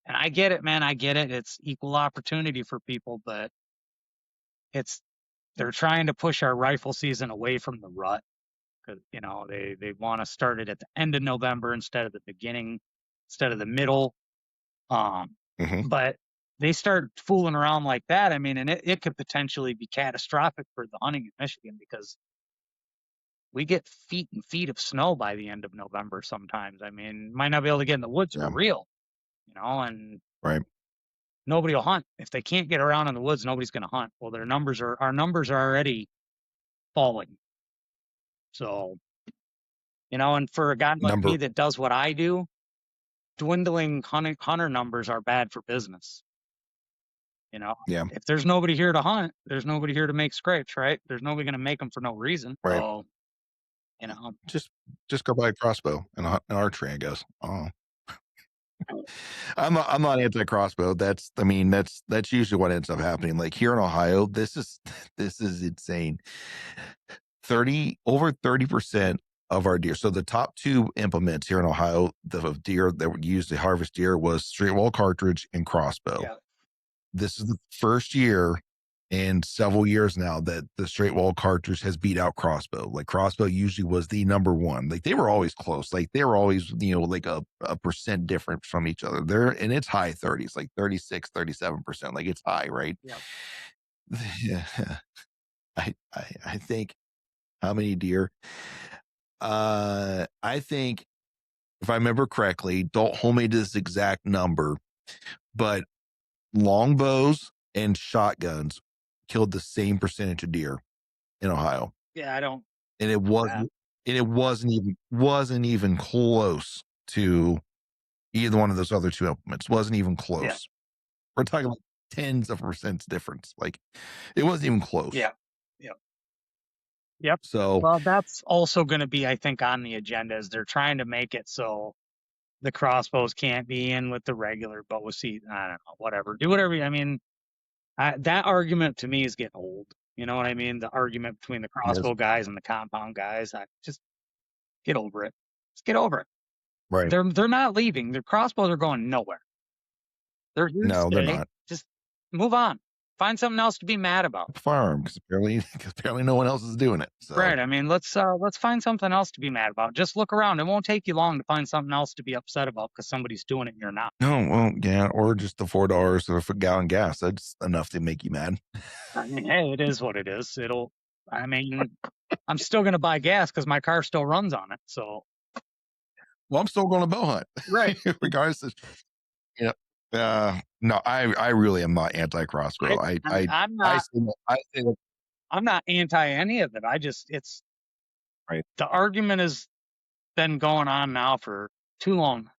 And I get it, man. I get it. It's equal opportunity for people, but it's they're trying to push our rifle season away from the rut because they want to start it at the end of November instead of the beginning, instead of the middle. Um, Hmm. but they start fooling around like that. I mean, and it could potentially be catastrophic for the hunting in Michigan because we get feet and feet of snow by the end of November sometimes. I mean, might not be able to get in the woods Yeah. for real, and Right. nobody will hunt. If they can't get around in the woods, nobody's going to hunt. Well, our numbers are already falling. So, and for a guy like me Number. that does what I do, dwindling hunter numbers are bad for business. You know, Yeah. if there's nobody here to hunt, there's nobody here to make scrapes, right? There's nobody going to make them for no reason. Right. So, you know, Just just go buy a crossbow and an archery, I guess. Oh, I'm not anti crossbow. That's usually what ends up happening. Like here in Ohio, this is this is insane. 30% of our deer. So the top two implements here in Ohio, the deer that were used to harvest deer was straight wall cartridge and crossbow. yeah, This is the first year in several years now that the straight wall cartridge has beat out crossbow. Like crossbow usually was the number one. Like they were always close. Like they were always, like a percent difference from each other. And it's high 30s, like 36, 37%. Like it's high, right? yeah, Yeah. I think how many deer? I think if I remember correctly, don't hold me to this exact number, but longbows and shotguns killed the same percentage of deer in Ohio, yeah. I don't. and it Uh, wasn't and it wasn't even close to either one of those other two implements. Wasn't even yeah, close. We're talking like tens of percents difference. Like it wasn't even close. yeah, yeah, yep. So Well, that's also going to be, I think, on the agenda. Is they're trying to make it so the crossbows can't be in with the regular bow. See, I don't know, whatever. Do whatever. I mean, that argument to me is getting old. You know what I mean? The argument between the yes, crossbow guys and the compound guys. I just get over it. Just get over it. right. They're not leaving. Their crossbows are going nowhere. They're here to No, they're stay. not. Just move on. Find something else to be mad about. Firearm because apparently no one else is doing it. So Right. I mean, let's find something else to be mad about. Just look around. It won't take you long to find something else to be upset about because somebody's doing it and you're not. no, well, yeah, or just the $4 of a gallon gas. That's enough to make you mad. I mean, hey, it is what it is. I mean, I'm still going to buy gas because my car still runs on it. So, Well, I'm still going to bow hunt, right. regardless of you know. No, I really am not anti crossbow. I'm I not, say that, I'm not anti any of it. It's right, the argument has been going on now for too long,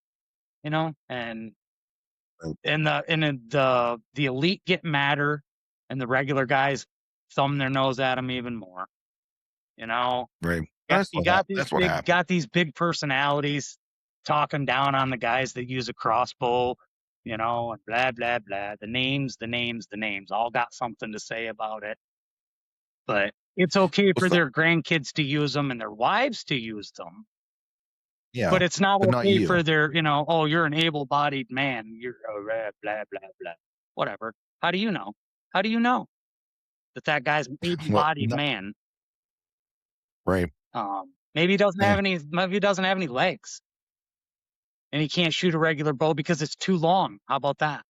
and right, the elite get madder and the regular guys thumb their nose at them even more. You know, right. you got these That's what happened. big personalities talking down on the guys that use a crossbow, and blah blah blah. The names all got something to say about it. But it's okay Well, for their grandkids to use them and their wives to use them. yeah, But it's not but not okay you. for their, oh, you're an able-bodied man. You're blah blah blah blah. Whatever. How do you know? How do you know that guy's an What? able-bodied man? Right. Maybe he doesn't Yeah. have any. Maybe he doesn't have any legs, and he can't shoot a regular bow because it's too long. How about that?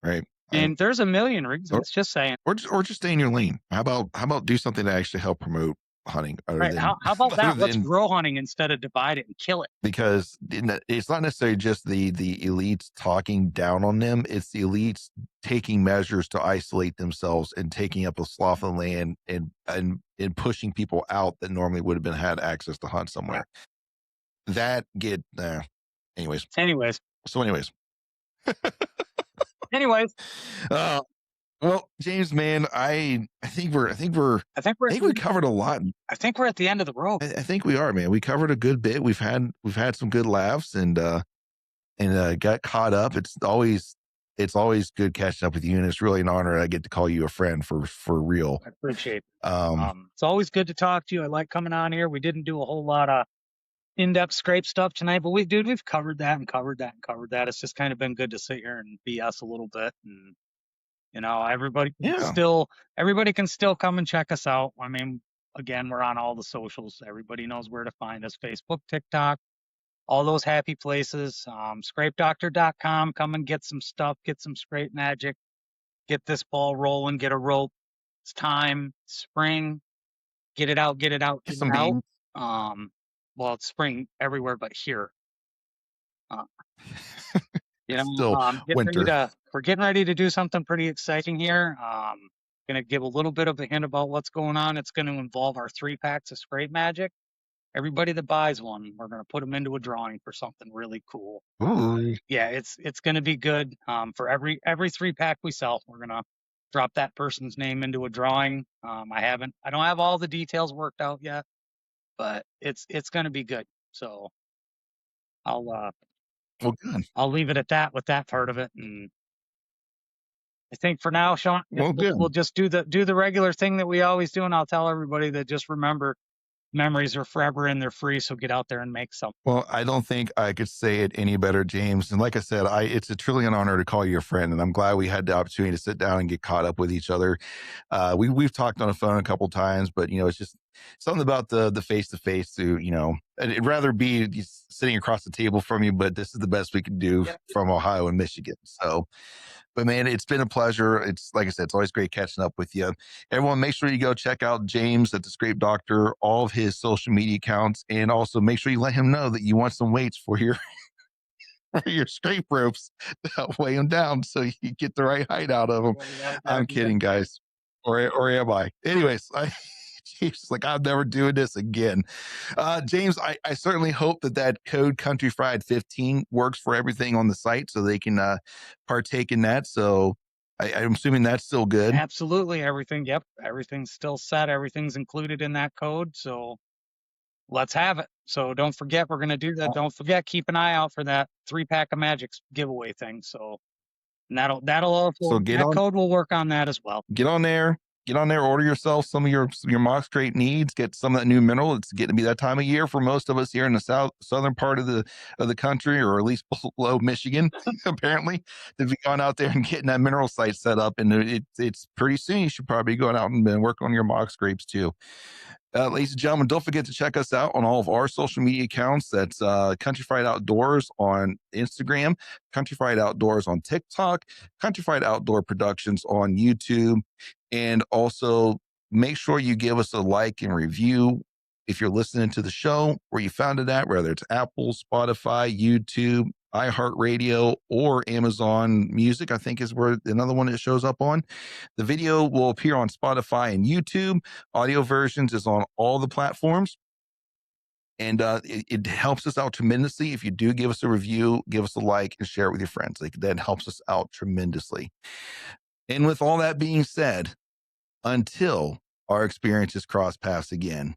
Right. Right. And there's a million Or, reasons. Just saying. or just stay in your lane. How about do something to actually help promote hunting other Right? than How about other that? Let's than grow hunting instead of divide it and kill it. because it's not necessarily just the elites talking down on them. It's the elites taking measures to isolate themselves and taking up a swath of land and pushing people out that normally would have been had access to hunt somewhere. That get anyways. Anyways. So anyways. Anyways. Well, James, man, I think we covered a lot. I think we're at the end of the road. I think we are, man. We covered a good bit. We've had some good laughs and got caught up. It's always good catching up with you, and it's really an honor I get to call you a friend for real. I appreciate it. Um, It's always good to talk to you. I like coming on here. We didn't do a whole lot of in-depth scrape stuff tonight, but we've covered that and covered that and covered that. It's just kind of been good to sit here and BS a little bit, and everybody Yeah. can still come and check us out. I mean, again, we're on all the socials. Everybody knows where to find us: Facebook, TikTok, all those happy places. Scrapedoctor.com. Come and get some stuff, get some scrape magic, get this ball rolling, get a rope. It's time, spring. Get it out, get it out, Get get it some out. beans. Well, it's spring everywhere but here. Uh, Still winter. we're getting ready to do something pretty exciting here. Gonna give a little bit of a hint about what's going on. It's going to involve our 3-packs of Scrape Magic. Everybody that buys one, we're going to put them into a drawing for something really cool. Ooh. Yeah, it's going to be good. For every 3-pack we sell, we're going to drop that person's name into a drawing. I don't have all the details worked out yet, but it's going to be good. So I'll Well, good. I'll leave it at that with that part of it. And I think for now, Sean, Well, good. we'll just do the regular thing that we always do, and I'll tell everybody that just remember, memories are forever and they're free. So get out there and make some. Well, I don't think I could say it any better, James. And like I said, it's truly an honor to call you a friend, and I'm glad we had the opportunity to sit down and get caught up with each other. We've talked on the phone a couple times, but it's just something about the face to face. I'd rather be sitting across the table from you, but this is the best we can do from Ohio and Michigan. So. But man, it's been a pleasure. It's like I said, it's always great catching up with you. Everyone, make sure you go check out James at the Scrape Doctor, all of his social media accounts, and also make sure you let him know that you want some weights for your for your scrape ropes to weigh them down so you get the right height out of them. I'm kidding, guys, or am I? Anyways, James is like, I'm never doing this again. James, I certainly hope that code Country Fried 15 works for everything on the site so they can partake in that. So I'm assuming that's still good. Absolutely. Everything. Yep. Everything's still set. Everything's included in that code. So let's have it. So don't forget, we're going to do that. Don't forget, keep an eye out for that 3-pack of Magics giveaway thing. So that'll also, code will work on that as well. Get on there, order yourself some of your mock scrape needs, get some of that new mineral. It's getting to be that time of year for most of us here in the southern part of the country, or at least below Michigan, apparently, to be going out there and getting that mineral site set up. And it's pretty soon you should probably go out and work on your mock scrapes too. Ladies and gentlemen, don't forget to check us out on all of our social media accounts. That's Country Fried Outdoors on Instagram, Country Fried Outdoors on TikTok, Country Fried Outdoor Productions on YouTube. And also make sure you give us a like and review if you're listening to the show where you found it at, whether it's Apple, Spotify, YouTube, iHeartRadio, or Amazon Music, I think is where another one that shows up on. The video will appear on Spotify and YouTube. Audio versions is on all the platforms. And it helps us out tremendously. If you do give us a review, give us a like, and share it with your friends. That helps us out tremendously. And with all that being said, until our experiences cross paths again,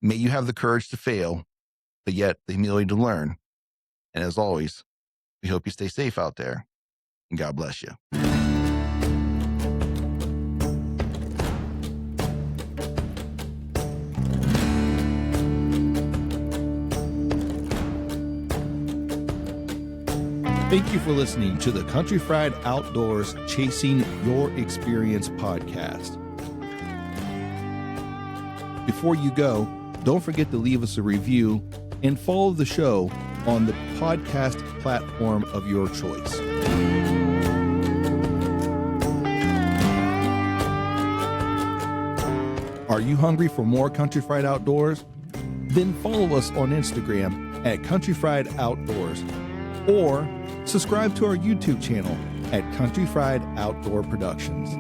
may you have the courage to fail, but yet the humility to learn. And as always, we hope you stay safe out there, and God bless you. Thank you for listening to the Country Fried Outdoors Chasing Your Experience podcast. Before you go, don't forget to leave us a review and follow the show on the podcast platform of your choice. Are you hungry for more Country Fried Outdoors? Then follow us on Instagram at Country Fried Outdoors, or subscribe to our YouTube channel at Country Fried Outdoor Productions.